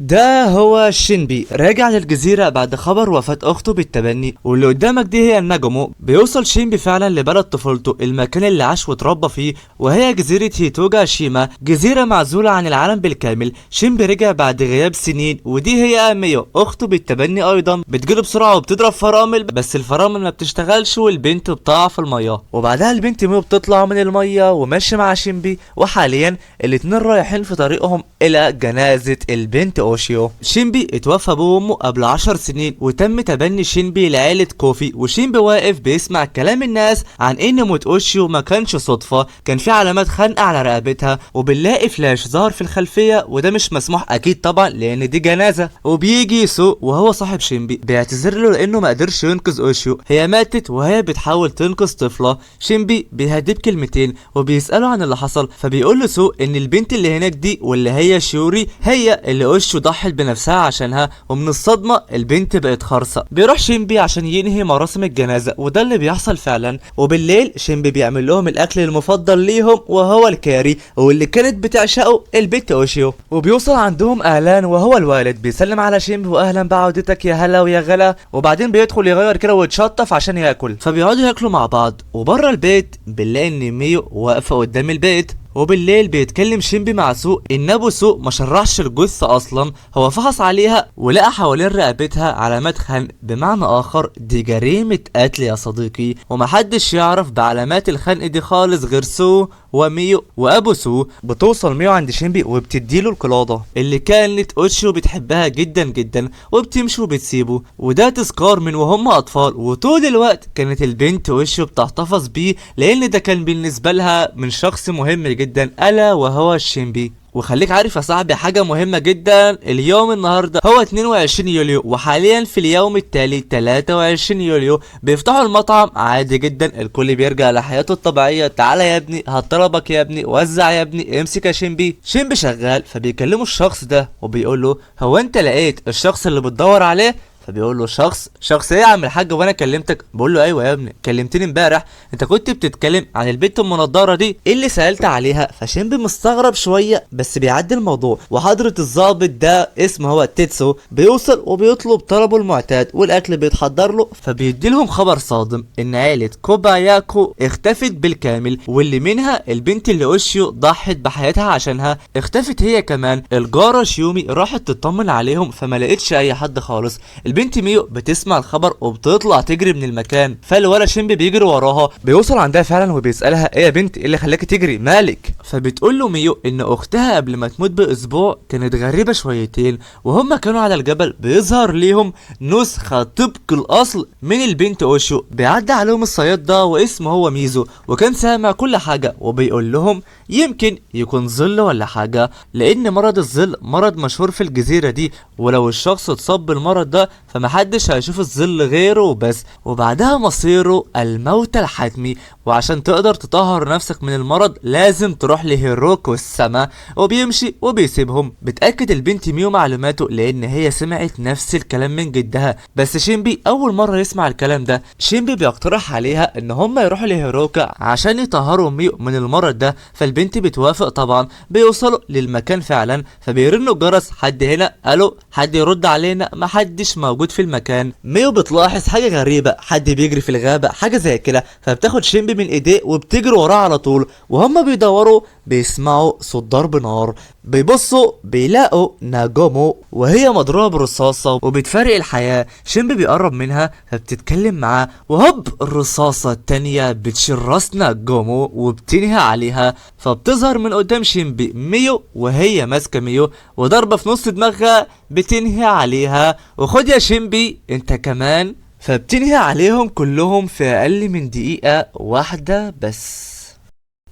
ده هو شينبي راجع للجزيرة بعد خبر وفاة أخته بالتبني، واللي قدامك دي هي النجمو. بيوصل شينبي فعلا لبلد طفولته، المكان اللي عاش واتربى فيه، وهي جزيرة هيتوجا شيما، جزيرة معزولة عن العالم بالكامل. شينبي رجع بعد غياب سنين، ودي هي ميو أخته بالتبني أيضا. بتجري بسرعة وبتضرب فرامل، بس الفرامل ما بتشتغلش والبنت بتقع في المية. وبعدها البنت ميو بتطلع من المية وماشية مع شينبي، وحاليا الاتنين رايحين في طريقهم إلى جنازة البنت اوشيو. شينبي اتوفى ابوه وامه قبل 10 سنين، وتم تبني شينبي لعيلة كوفي. وشينبي واقف بيسمع كلام الناس عن ان موت اوشيو ما كانش صدفة، كان في علامات خنقة على رقبتها. وبنلاقي فلاش ظهر في الخلفية، وده مش مسموح اكيد طبعا لان دي جنازة. وبيجي سو وهو صاحب شينبي بيعتذر له لانه ما قدرش ينقذ اوشيو، هي ماتت وهي بتحاول تنقذ طفلة. شينبي بيهديه بكلمتين وبيسأله عن اللي حصل، فبيقول له سو ان البنت اللي هناك دي واللي هي شيوري هي اللي اوشيو ضحت بنفسها عشانها، ومن الصدمة البنت بقت خرصة. بيروح شينبي عشان ينهي مراسم الجنازة، وده اللي بيحصل فعلا. وبالليل شينبي بيعمل لهم الاكل المفضل ليهم وهو الكاري، واللي كانت بتعشقه البنت اوشيو. وبيوصل عندهم اهلان وهو الوالد، بيسلم على شينبي واهلا بعودتك يا هلا ويا غلا، وبعدين بيدخل يغير كده ويتشطف عشان ياكل. فبيقعدوا ياكلوا مع بعض، وبره البيت بنلاقي ان ميو واقفة قدام البيت. وبالليل بيتكلم شينبي مع سو ان ابو سو ما شرحش الجثه اصلا، هو فحص عليها ولقى حوالين رقبتها علامات خنق، بمعنى اخر دي جريمه قتل يا صديقي. ومحدش يعرف بعلامات الخنق دي خالص غير سو وميو وابو سو. بتوصل ميو عند شينبي وبتديله القلاده اللي كانت اوتشيو بتحبها جدا جدا، وبتمشي وبتسيبه. وده تذكار من وهم اطفال، وطول الوقت كانت البنت اوتشيو بتحتفظ بيه لان ده كان بالنسبه لها من شخص مهم جدا الا وهو شينبي. وخليك عارف يا صاحبي حاجة مهمة جدا، اليوم النهاردة هو 22 يوليو، وحاليا في اليوم التالي 23 يوليو بيفتحوا المطعم عادي جدا، الكل بيرجع لحياته الطبيعية. تعالى يا ابني هطلبك يا ابني، وزع يا ابني، امسك يا شينبي. شينبي شغال، فبيكلموا الشخص ده وبيقول له هو انت لقيت الشخص اللي بتدور عليه؟ فبيقول له شخص ايه يا عم الحاج وانا كلمتك؟ بقول له ايوه يا ابني كلمتني امبارح، انت كنت بتتكلم عن البنت المنضره دي إيه اللي سالت عليها. فشينبي مستغرب شويه بس بيعدي الموضوع. وحضره الضابط ده اسمه هو تيتسو بيوصل وبيطلب طلبه المعتاد، والاكل بيتحضر له. فبيدي لهم خبر صادم ان عيله كوباياكو اختفت بالكامل، واللي منها البنت اللي اوشيو ضحت بحياتها عشانها اختفت هي كمان. الجاره شيومي راحت تطمن عليهم فما لقيتش اي حد خالص. البنت ميو بتسمع الخبر وبتطلع تجري من المكان، فالولا شينبي بيجري وراها. بيوصل عندها فعلا وبيسالها ايه يا بنت ايه اللي خلاكي تجري مالك؟ فبتقول له ميو ان اختها قبل ما تموت باسبوع كانت غريبه شويتين، وهم كانوا على الجبل بيظهر ليهم نسخه طبق الاصل من البنت اوشو. بيعدي عليهم الصياد ده واسمه هو ميزو، وكان سامع كل حاجه، وبيقول لهم يمكن يكون ظل ولا حاجه، لان مرض الظل مرض مشهور في الجزيره دي، ولو الشخص اتصاب بالمرض ده فمحدش هيشوف الظل غيره وبس، وبعدها مصيره الموت الحتمي. وعشان تقدر تطهر نفسك من المرض لازم تروح لهيروكو السما. وبيمشي وبيسيبهم. بتأكد البنت ميو معلوماته لان هي سمعت نفس الكلام من جدها، بس شينبي اول مرة يسمع الكلام ده. شينبي بيقترح عليها ان هم يروحوا لهيروكا عشان يطهروا ميو من المرض ده، فالبنت بتوافق طبعا. بيوصلوا للمكان فعلا، فبيرنوا الجرس، حد هنا؟ الو، حد يرد علينا؟ محدش موجود في المكان. ميو بتلاحظ حاجة غريبة، حد بيجري في الغابة حاجة زي كده، فبتاخد شينبي من ايديه وبتجري وراه على طول. وهم بيدوروا بيسمعوا صوت ضرب نار، بيبصوا بيلاقوا ناجومو وهي مضروبة برصاصة وبتفارق الحياة. شينبي بيقرب منها فبتتكلم معاه، وهوب الرصاصة التانية بتشيل راس ناجومو وبتنهي عليها. فبتظهر من قدام شينبي ميو وهي ماسكة ميو، وضربة في نص دماغها بتنهي عليها. وخد يا شينبي انت كمان. فبتنهي عليهم كلهم في اقل من دقيقة واحدة بس.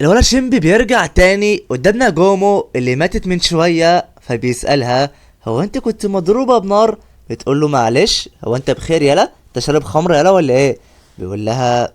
الولد شينبي بيرجع تاني قدام ناجومو اللي ماتت من شوية، فبيسألها هو انت كنت مضروبة بنار؟ بتقول له معلش هو انت بخير يالا؟ انت شارب خمر يالا ولا ايه؟ بيقول لها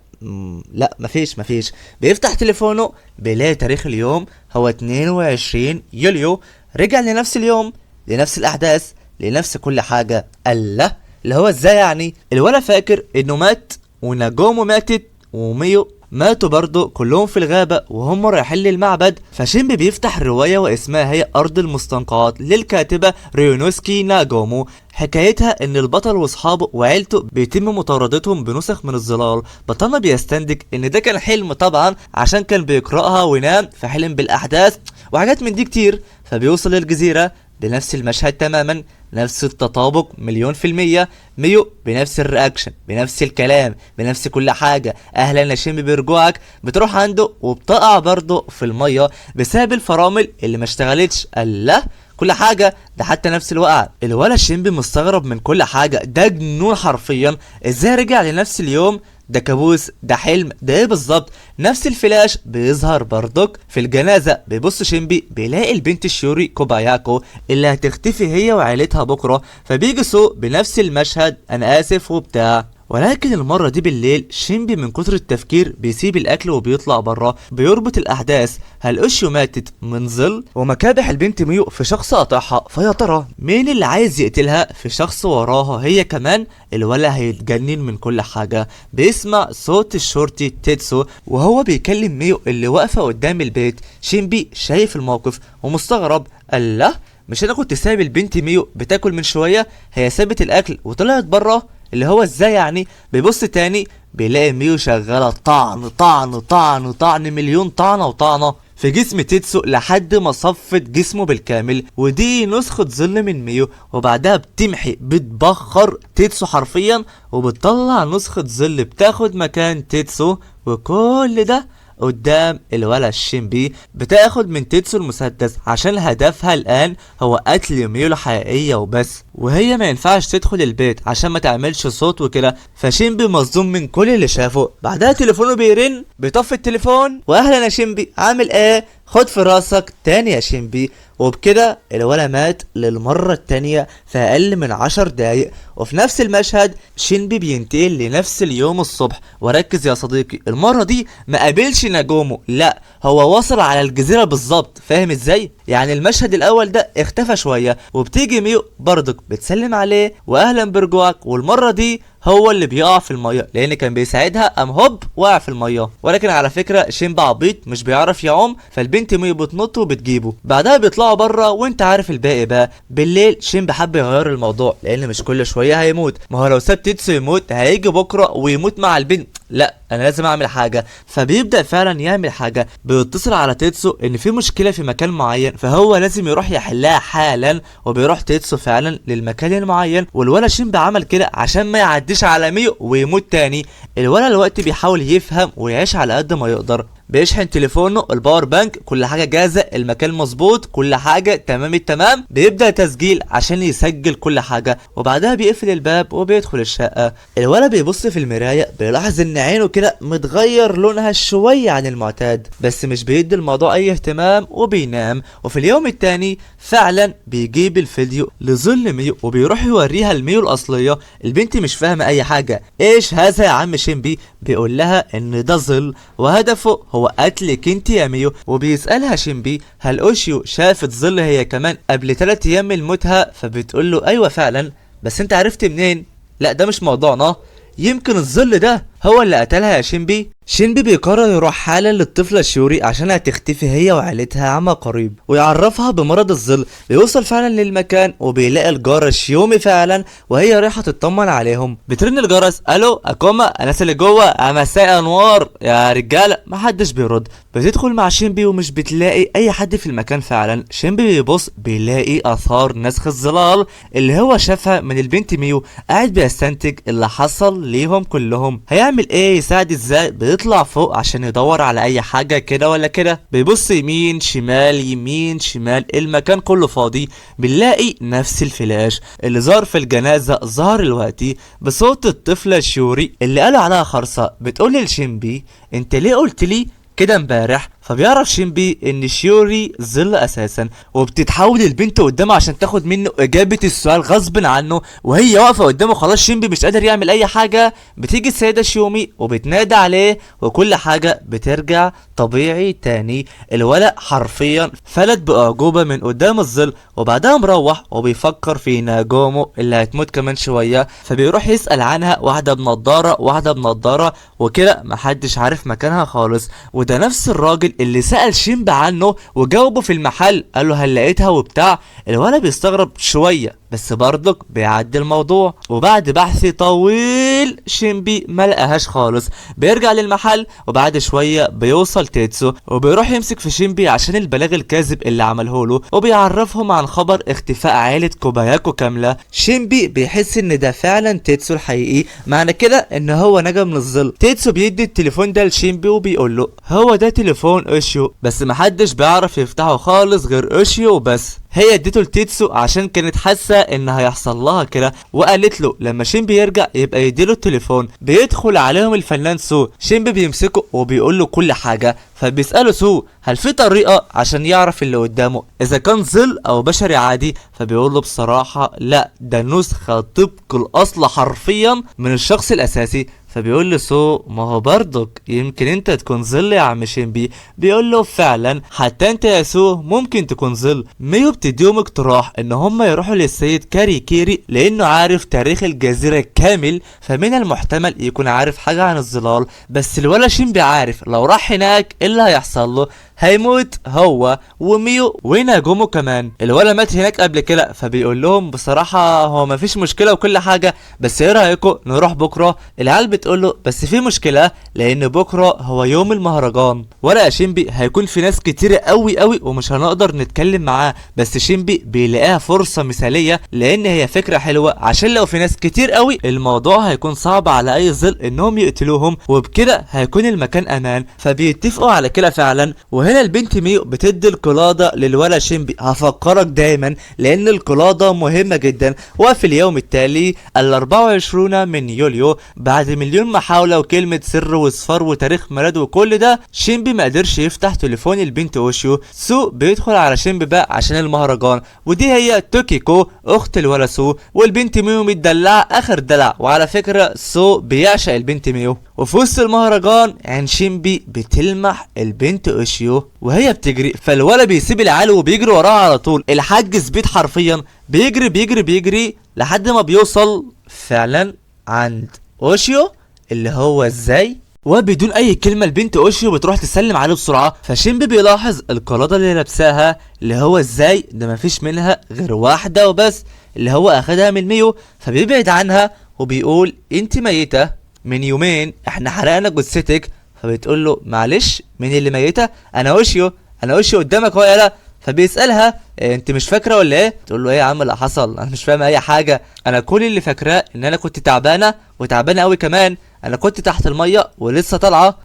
لا مفيش. بيفتح تليفونه بيلاقي تاريخ اليوم هو 22 يوليو. رجع لنفس اليوم لنفس الاحداث لنفس كل حاجة. الله، اللي هو ازاي يعني؟ الولد فاكر انه مات وناجومو ماتت وميو ماتوا برضه كلهم في الغابة وهم رايحين للمعبد. فشينبي بيفتح رواية واسمها هي أرض المستنقعات للكاتبة ريونوسكي ناجومو. حكايتها ان البطل واصحابه وعيلته بيتم مطاردتهم بنسخ من الظلال. بطلنا بيستنتج ان ده كان حلم طبعا عشان كان بيقرأها وينام فحلم بالاحداث وحاجات من دي كتير. فبيوصل للجزيرة بنفس المشهد تماما، نفس التطابق مليون في المية. ميو بنفس الرياكشن، بنفس الكلام، بنفس كل حاجة. اهلا يا شيمبي برجوعك. بتروح عنده وبتقع برضه في المية بسبب الفرامل اللي ما اشتغلتش. الله، كل حاجة ده حتى نفس الوقعة. الولا شيمبي مستغرب من كل حاجة، ده جنون حرفيا. ازاي رجع لنفس اليوم؟ ده كابوس؟ ده حلم؟ ده ايه بالظبط؟ نفس الفلاش بيظهر برضك في الجنازة. بيبص شيمبي بيلاقي البنت الشيوري كوباياكو اللي هتختفي هي وعيلتها بكرة. فبيجي سو بنفس المشهد، انا اسف وبتاع. ولكن المرة دي بالليل شيمبي من كتر التفكير بيسيب الاكل وبيطلع برا. بيربط الاحداث، هل اوشيو ماتت من ظل ومكابح البنت ميو في شخص قاطعها، فيا ترى مين اللي عايز يقتلها في شخص وراها هي كمان؟ الولا هيتجنن من كل حاجة. بيسمع صوت الشرطي تيتسو وهو بيكلم ميو اللي واقفة قدام البيت. شيمبي شايف الموقف ومستغرب، الله، مش انا كنت سايب البنت ميو بتاكل من شوية؟ هي سابت الاكل وطلعت برا، اللي هو ازاي يعني؟ بيبص تاني بيلاقي ميو شغاله طعن طعن طعن طعن، مليون طعنه وطعنه في جسم تيتسو لحد ما صفت جسمه بالكامل. ودي نسخة ظل من ميو، وبعدها بتمحي بتبخر تيتسو حرفيا وبتطلع نسخة ظل بتاخد مكان تيتسو. وكل ده قدام الولا شيمبي. بتاخد من تيتسو المسدس عشان هدفها الان هو قتل ميو الحقيقية وبس، وهي ما ينفعش تدخل البيت عشان ما تعملش صوت وكده. فشيمبي مصدوم من كل اللي شافه. بعدها تليفونه بيرن، بيطفي التليفون، واهلا يا شيمبي عامل ايه؟ خد في راسك تاني يا شيمبي. وبكده الولا مات للمرة التانية في اقل من 10 دقايق. وفي نفس المشهد شينبي بينتقل لنفس اليوم الصبح. وركز يا صديقي، المرة دي ما قابلش ناجومو، لا هو وصل على الجزيرة بالظبط. فاهم ازاي؟ يعني المشهد الاول ده اختفى شوية وبتيجي ميو برضك بتسلم عليه واهلا برجوعك. والمرة دي هو اللي بيقع في الميه لان كان بيساعدها، قام هوب وقع في الميه. ولكن على فكره شيمبا عبيط مش بيعرف يعوم، فالبنت ميو بتنط وبتجيبه. بعدها بيطلعوا بره وانت عارف الباقي بقى. بالليل شيمبا حب يغير الموضوع لان مش كل شويه هيموت، ما هو لو ساب تيتسو يموت هيجي بكره ويموت مع البنت، لا انا لازم اعمل حاجه. فبيبدا فعلا يعمل حاجه، بيتصل على تيتسو ان في مشكله في مكان معين فهو لازم يروح يحلها حالا. وبيروح تيتسو فعلا للمكان المعين، والولا شيمبا عمل كده عشان ما يعديش على ميو ويموت تاني. الولا الوقت بيحاول يفهم ويعيش على قد ما يقدر. بيشحن تليفونه، الباور بانك، كل حاجه جاهزه، المكان مظبوط، كل حاجه تمام التمام. بيبدا تسجيل عشان يسجل كل حاجه، وبعدها بيقفل الباب وبيدخل الشقه. الولد بيبص في المرايه بيلاحظ ان عينه كده متغير لونها شويه عن المعتاد، بس مش بيدي الموضوع اي اهتمام وبينام. وفي اليوم التاني فعلا بيجيب الفيديو لظل ميو وبيروح يوريها لميو الاصليه. البنت مش فاهمه اي حاجه. ايش هذا يا عم شيمبي؟ بيقول لها ان ده ظل وهدفه هو قتلك انت يا ميو. وبيسألها شيمبي هل اوشيو شافت ظل هي كمان قبل 3 ايام من موتها؟ فبتقول له ايوه فعلا، بس انت عرفت منين؟ لا ده مش موضوعنا، يمكن الظل ده هو اللي قتلها يا شيمبي. شينبي بيقرر يروح حالا للطفلة شيوري عشان هتختفي هي وعيلتها عما قريب ويعرفها بمرض الظل. بيوصل فعلا للمكان وبيلاقي الجارة شيومي فعلا وهي رايحة تطمن عليهم. بترن الجرس، الو اكوما الناس اللي جوه، مساء انوار يا رجالة. محدش بيرد. بتدخل مع شينبي ومش بتلاقي اي حد في المكان. فعلا شينبي بيبص بيلاقي اثار نسخ الظلال اللي هو شافها من البنت ميو. قاعد بيستنتج اللي حصل ليهم كلهم. هيعمل ايه؟ يساعد ازاي؟ بيطلع فوق عشان يدور على اي حاجة كده ولا كده. بيبص يمين شمال يمين شمال، المكان كله فاضي. بنلاقي نفس الفلاش اللي ظهر في الجنازة ظهر الوقتي بصوت الطفلة شيوري اللي قالوا عليها خرصة. بتقول لشينبي انت ليه قلت لي كده امبارح؟ فبيعرف شينبي ان شيوري ظل اساسا، وبتتحول البنت قدامه عشان تاخد منه اجابة السؤال غصب عنه، وهي واقفة قدامه خلاص شينبي مش قادر يعمل اي حاجة. بتيجي السيدة شيومي وبتنادى عليه وكل حاجة بترجع طبيعي تاني. الولد حرفيا فلت بأعجوبة من قدام الظل، وبعدها مروح وبيفكر في ناجومو اللي هتموت كمان شوية. فبيروح يسأل عنها، واحدة بنضارة واحدة بنضارة وكده محدش عارف مكانها خالص. وده نفس الراجل اللي سأل شينبي عنه وجاوبه في المحل، قال له هل لقيتها وبتاع. الولد بيستغرب شوية بس برضك بيعدي الموضوع. وبعد بحث طويل شينبي ملقاهاش خالص. بيرجع للمحل وبعد شوية بيوصل تيتسو وبيروح يمسك في شينبي عشان البلاغ الكاذب اللي عمله له، وبيعرفهم عن خبر اختفاء عائلة كوباياكو كاملة. شينبي بيحس ان ده فعلا تيتسو الحقيقي، معنى كده ان هو نجا من الظل. تيتسو بيدي التليفون ده لشينبي وبيقول له هو ده تليفون اوشيو، بس محدش بيعرف يفتحه خالص غير اوشيو وبس. هي اديته لتيتسو عشان كانت حاسه ان هيحصل لها كده، وقالت له لما شينبي يرجع يبقى يديله التليفون. بيدخل عليهم الفنان سو، شينبي بيمسكه وبيقول له كل حاجه. فبيساله سو هل في طريقه عشان يعرف اللي قدامه اذا كان ظل او بشري عادي؟ فبيقول له بصراحه لا، ده نسخه طبق الاصل حرفيا من الشخص الاساسي. فبيقول له سو ما هو برضك يمكن انت تكون ظل يا عم شينبي. بيقول له فعلا حتى انت يا سو ممكن تكون ظل. ميو بتديهم اقتراح ان هم يروحوا للسيد كاريكيري لانه عارف تاريخ الجزيرة كامل، فمن المحتمل يكون عارف حاجة عن الظلال. بس الولا شينبي عارف لو راح هناك ايه اللي هيحصل له، هيموت هو وميو وناجومو كمان. الولا مات هناك قبل كده. فبيقول لهم بصراحة هو مفيش مشكلة وكل حاجة، بس ايه رأيكم نروح بكرة؟ العيال بتقول له بس في مشكلة لان بكرة هو يوم المهرجان، ولا شينبي هيكون في ناس كتيرة قوي قوي ومش هنقدر نتكلم معاه. بس شينبي بيلاقيها فرصة مثالية لان هي فكرة حلوة، عشان لو في ناس كتير قوي الموضوع هيكون صعب على اي ظل انهم يقتلوهم، وبكده هيكون المكان امان. فبيتفقوا على كده فعلا. وهنا البنت ميو بتدي القلادة للولا شينبي، هفكرك دايما لان القلادة مهمة جدا. وفي اليوم التالي 24 من يوليو، بعد مليون محاولة وكلمة سر وصفار وتاريخ ميلاد وكل ده، شينبي ما قدرش يفتح تليفون البنت اوشيو. سو بيدخل على شينبي بقى عشان المهرجان، ودي هي توكيكو اخت الولا سو. والبنت ميو متدلعة اخر دلع، وعلى فكرة سو بيعشق البنت ميو. وفي وسط المهرجان عين شينبي بتلمح البنت اوشيو وهي بتجري، فالولا بيسيب العيال وبيجري وراها على طول. الحاج سبيد حرفيا بيجري بيجري بيجري لحد ما بيوصل فعلا عند اوشيو اللي هو ازاي، وبدون اي كلمه البنت اوشيو بتروح تسلم عليه بسرعه. فشينبي بيلاحظ القلاده اللي لابساها اللي هو ازاي ده مفيش منها غير واحده وبس اللي هو اخدها من ميو. فبيبعد عنها وبيقول انت ميته من يومين، احنا حرقنا جثتك. فبتقول له معلش مين اللي ميته؟ انا اوشيو، انا اوشيو قدامك اهو يالا. فبيسالها إيه انت مش فاكره ولا ايه؟ تقول له ايه يا عم اللي حصل، انا مش فاهم اي حاجه. انا كل اللي فاكراه ان انا كنت تعبانه وتعبانه قوي كمان، انا كنت تحت الميه ولسه طالعه.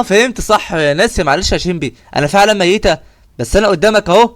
فهمت صح يا ناسي، معلش يا شينبي انا فعلا ميته، بس انا قدامك اهو.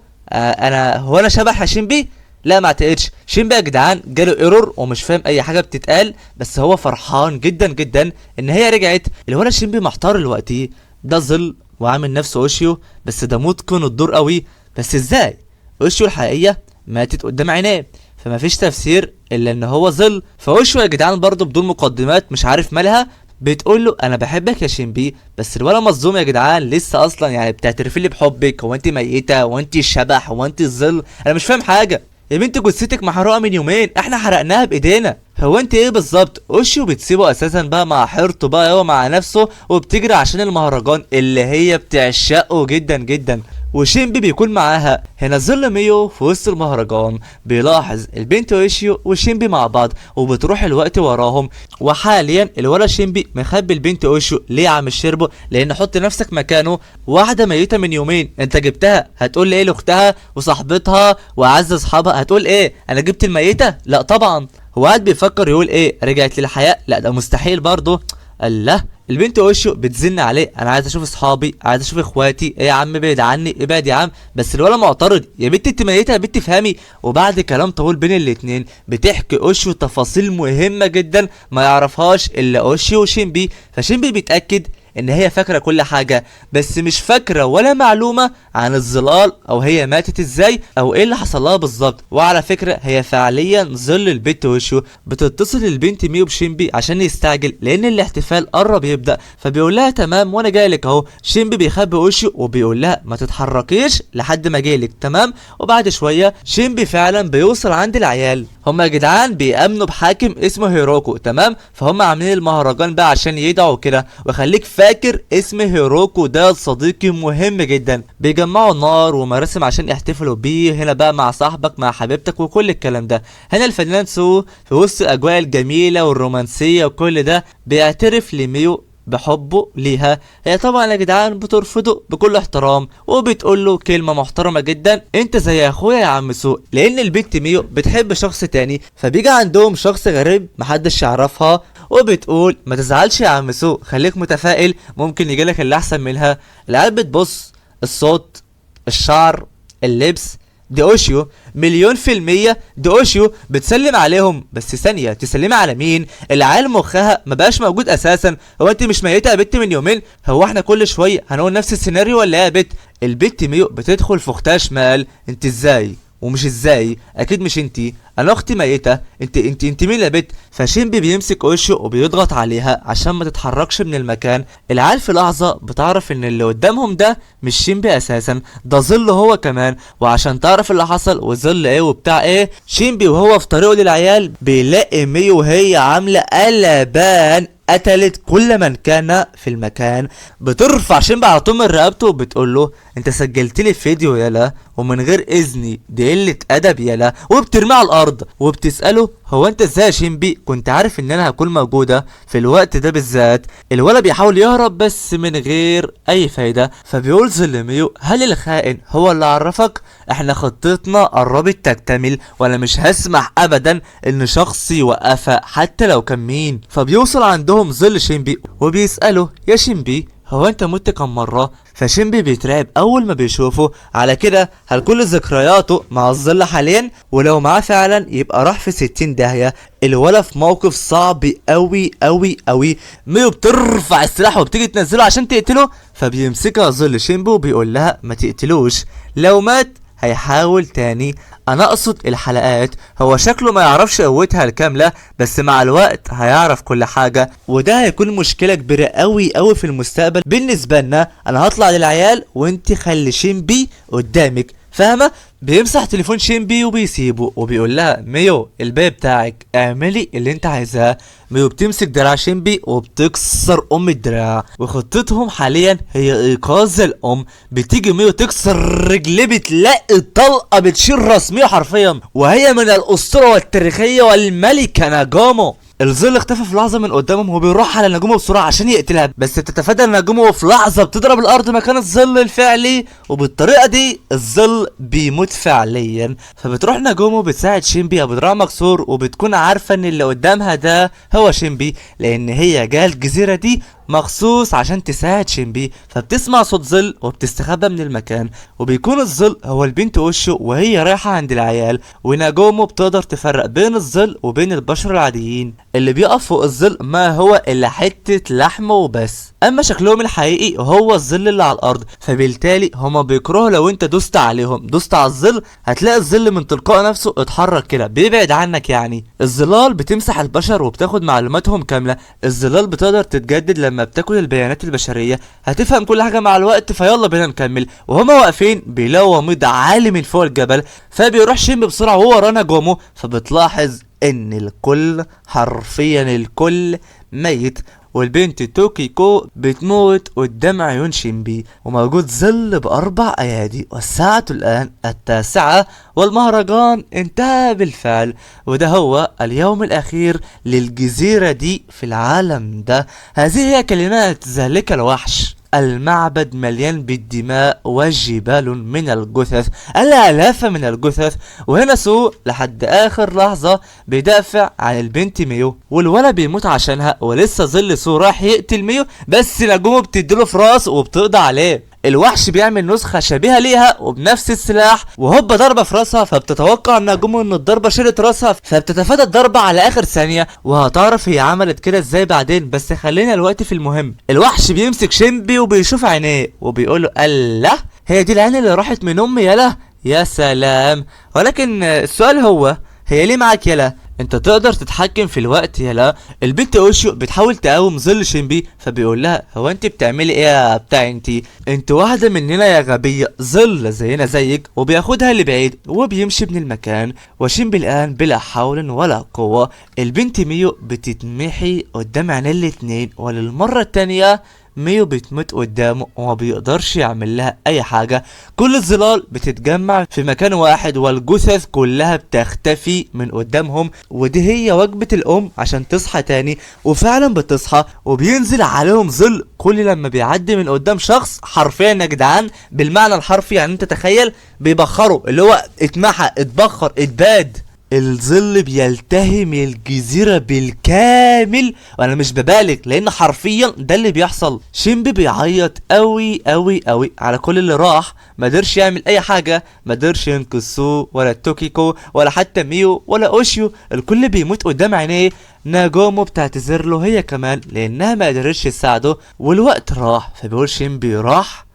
هو انا شبح يا شينبي؟ لا ما اعتقدش. شينبي يا جدعان جاله ايرور ومش فاهم اي حاجه بتتقال، بس هو فرحان جدا جدا ان هي رجعت. الولد شينبي محتار دلوقتي، ده ظل وعامل نفسه اوشيو، بس ده متقن الدور قوي. بس ازاي اوشيو الحقيقيه ماتت قدام عينيه؟ فمفيش تفسير الا ان هو ظل. فاوشيو يا جدعان برضه بدون مقدمات مش عارف مالها بتقول له انا بحبك يا شينبي، بس الولا مصدوم يا جدعان لسه اصلا، يعني بتعترفي لي بحبك؟ هو انت ميته؟ هو انت الشبح؟ هو انت الظل؟ انا مش فاهم حاجه يا بنت، جثتك محروقه من يومين، احنا حرقناها بايدينا. هو انت ايه بالظبط؟ اوشيو بتسيبه اساسا بقى مع حيرته بقى هو مع نفسه، وبتجري عشان المهرجان اللي هي بتعشقه جدا جدا. وشينبي بيكون معاها. هنا ظل ميو في وسط المهرجان بيلاحظ البنت اوشيو وشينبي مع بعض، وبتروح الوقت وراهم. وحاليا الولد شينبي مخبي البنت اوشيو. ليه يا عم الشربو؟ لان حط نفسك مكانه، واحده ميته من يومين انت جبتها، هتقول ايه لاختها وصاحبتها واعز اصحابها؟ هتقول ايه؟ انا جبت الميته؟ لا طبعا. هو قاعد بيفكر يقول ايه، رجعت للحياه؟ لا ده مستحيل برضه. الله. البنت اوشيو بتزن عليه، انا عايز اشوف اصحابي، عايز اشوف اخواتي. ايه يا عم ابعد عني، ابعد يا عم. بس الولد معترض، يا بنت انت ميته يا بنت افهمي. وبعد كلام طويل بين الاتنين بتحكي اوشيو تفاصيل مهمه جدا ما يعرفهاش الا اوشيو وشينبي. فشينبي بيتاكد ان هي فاكره كل حاجه، بس مش فاكره ولا معلومه عن الظلال او هي ماتت ازاي او ايه اللي حصل لها بالظبط. وعلى فكره هي فعليا ظل البنت وشو. بتتصل البنت ميو بشينبي عشان يستعجل لان الاحتفال قرب يبدا، فبيقول لها تمام وانا جايلك اهو. شينبي بيخبي وشه وبيقول لها ما تتحركيش لحد ما جايلك، تمام. وبعد شويه شينبي فعلا بيوصل عند العيال. هما يا جدعان بيأمنوا بحاكم اسمه هيروكو، تمام. فهم عاملين المهرجان بقى عشان يدعوا كده، وخليك فاكر اسم هيروكو ده صديقي مهم جدا. بيجمعوا نار ومراسم عشان يحتفلوا بيه هنا بقى مع صاحبك مع حبيبتك وكل الكلام ده. هنا الفنان سو في وسط الاجواء الجميله والرومانسيه وكل ده بيعترف لميو بحبه ليها. هي طبعا يا جدعان بترفضه بكل احترام وبتقول له كلمه محترمه جدا، انت زي اخويا يا عم سو، لان البنت ميو بتحب شخص تاني. فبيجي عندهم شخص غريب محدش يعرفها وبتقول ما تزعلش يا عم سو، خليك متفائل ممكن يجيلك اللي احسن منها. العيال بتبص، الصوت، الشعر، اللبس، دي اوشيو 100%. دي اوشيو بتسلم عليهم. بس ثانيه، تسلمي على مين؟ العيال مخها ما بقاش موجود اساسا. هو انت مش ميته يا بت من يومين؟ هو احنا كل شويه هنقول نفس السيناريو ولا ايه يا بت؟ البت ميو بتدخل في اختها شمال. انت ازاي ومش ازاي؟ اكيد مش انتي، انا اختي ميته، انت مين يا بت؟ فشينبي بيمسك وشه وبيضغط عليها عشان ما تتحركش من المكان. العيال في لحظه بتعرف ان اللي قدامهم ده مش شينبي اساسا، ده ظل هو كمان. وعشان تعرف اللي حصل وظل ايه وبتاع ايه، شينبي وهو في طريقه للعيال بيلاقي ميو وهي عامله قلبان قتلت كل من كان في المكان. بترفع شينبي على طول من رقبته وبتقول له انت سجلت لي فيديو يالا ومن غير اذني، دي قله ادب يالا، وبترميه على الارض. وبتساله هو انت ازاي يا شينبي كنت عارف ان انا هكون موجوده في الوقت ده بالذات؟ الولد بيحاول يهرب بس من غير اي فايده. فبيقول ظل ميو هل الخائن هو اللي عرفك؟ احنا خطتنا قربت تكتمل وانا مش هسمح ابدا ان شخص يوقفها حتى لو كان مين. فبيوصل عندهم ظل شينبي وبيساله يا شينبي هو انت مت كم مره؟ فشينبي بيترعب اول ما بيشوفه. على كده هل كل ذكرياته مع الظل حاليا؟ ولو معاه فعلا يبقى راح في 60 داهيه. الولا في موقف صعب قوي قوي قوي. ميو بترفع السلاح وبتيجي تنزله عشان تقتله، فبيمسكها ظل شينبي وبيقول لها ما تقتلوش، لو مات هيحاول تاني. انا اقصد الحلقات، هو شكله ما يعرفش قوتها الكاملة بس مع الوقت هيعرف كل حاجة، وده هيكون مشكلة كبيرة قوي قوي في المستقبل بالنسبة لنا. انا هطلع للعيال وانت خلي شينبي قدامك، فاهمة؟ بيمسح تليفون شينبي وبيسيبه وبيقول لها ميو الباب بتاعك اعملي اللي انت عايزاه. ميو بتمسك دراع شينبي وبتكسر الدراع. وخطتهم حاليا هي ايقاظ الام. بتيجي ميو تكسر رجليه، بتلاقي طلقه بتشيل راس ميو حرفيا، وهي من الاسطوره والتاريخيه والملكه ناجومو. الظل اختفى في لحظه من قدامهم وبيروح على ناجومو بسرعه عشان يقتلها، بس بتتفادى ناجومو وفي لحظه بتضرب الارض مكان الظل الفعلي، وبالطريقه دي الظل بيموت فعليا. فبتروح ناجومو بتساعد شينبي بدراع مكسور، وبتكون عارفه ان اللي قدامها ده هو شينبي لان هي جايه الجزيره دي مخصوص عشان تساعد شينبي. فبتسمع صوت ظل وبتستخبى من المكان، وبيكون الظل هو البنت وشه وهي رايحه عند العيال. وناجومو بتقدر تفرق بين الظل وبين البشر العاديين. اللي بيقف فوق الظل ما هو الا حته لحم وبس، اما شكلهم الحقيقي هو الظل اللي على الارض. فبالتالي هما بيكرهوا لو انت دوست عليهم، دوست على الظل هتلاقي الظل من تلقاء نفسه اتحرك كده بيبعد عنك. يعني الظلال بتمسح البشر وبتاخد معلوماتهم كامله. الظلال بتقدر تتجدد لما بتاكل البيانات البشريه، هتفهم كل حاجه مع الوقت. فيلا بينا نكمل. وهما واقفين بيلاقوا وميض عالي من فوق الجبل، فبيروح شينبي بسرعه وهو وراه ناجومو. فبتلاحظ ان الكل حرفيا الكل ميت، والبنت توكيكو بتموت قدام عيون شينبي. وموجود ظل ب4 ايادي. والساعة الان 9 والمهرجان انتهى بالفعل. وده هو اليوم الاخير للجزيرة دي في العالم ده. هذه هي كلمات ذلك الوحش. المعبد مليان بالدماء وجبال من الجثث، الالاف من الجثث. وهنا سو لحد اخر لحظة بيدافع عن البنت ميو، والولد بيموت عشانها. ولسه ظل سو راح يقتل ميو، بس ناجومو بتديله في راسه وبتقضي عليه. الوحش بيعمل نسخة شبيهة ليها وبنفس السلاح، وهوب ضربة في راسها، فبتتوقع نجومو ان الضربة شالت راسها، فبتتفادى الضربة على اخر ثانية، وهتعرف هي عملت كده ازاي بعدين. بس خلينا الوقت في المهم. الوحش بيمسك شينبي وبيشوف عينيه وبيقوله الله، هي دي العين اللي راحت من امي يالا؟ يا سلام. ولكن السؤال هو، هي ليه معاك يالا؟ انت تقدر تتحكم في الوقت يالا؟ البنت اوشيو بتحاول تقاوم ظل شينبي، فبيقول لها هو انت بتعملي ايه يا بتاع انت واحده مننا يا غبيه، ظل زينا زيك. وبياخدها لبعيد وبيمشي من المكان. وشينبي الان بلا حول ولا قوه. البنت ميو بتتمحي قدام عينين الاتنين، وللمره التانيه ميو بتموت قدامه وما بيقدرش يعمل لها اي حاجة. كل الظلال بتتجمع في مكان واحد والجثث كلها بتختفي من قدامهم. ودي هي وجبة الام عشان تصحى تاني. وفعلا بتصحى وبينزل عليهم ظل كل لما بيعدي من قدام شخص، حرفيا يا جدعان بالمعنى الحرفي. يعني انت تخيل بيبخروا، اللي هو اتمحى اتبخر اتباد. الظل بيلتهم الجزيرة بالكامل، وانا مش ببالغ لان حرفيا ده اللي بيحصل. شينبي بيعيط قوي قوي قوي على كل اللي راح، ما قدرش يعمل اي حاجة، ما قدرش ينقذ سو ولا توكيكو ولا حتى ميو ولا اوشيو، الكل بيموت قدام عينيه. ناجومو بتعتذر له هي كمان لانها ما قدرتش تساعده، والوقت راح. فبيقول شينبي راح،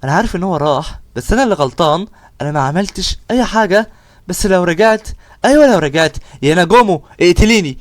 انا عارف ان هو راح بس انا اللي غلطان، انا ما عملتش اي حاجة. بس لو رجعت، ايوه لو رجعت يا ناجومو اقتليني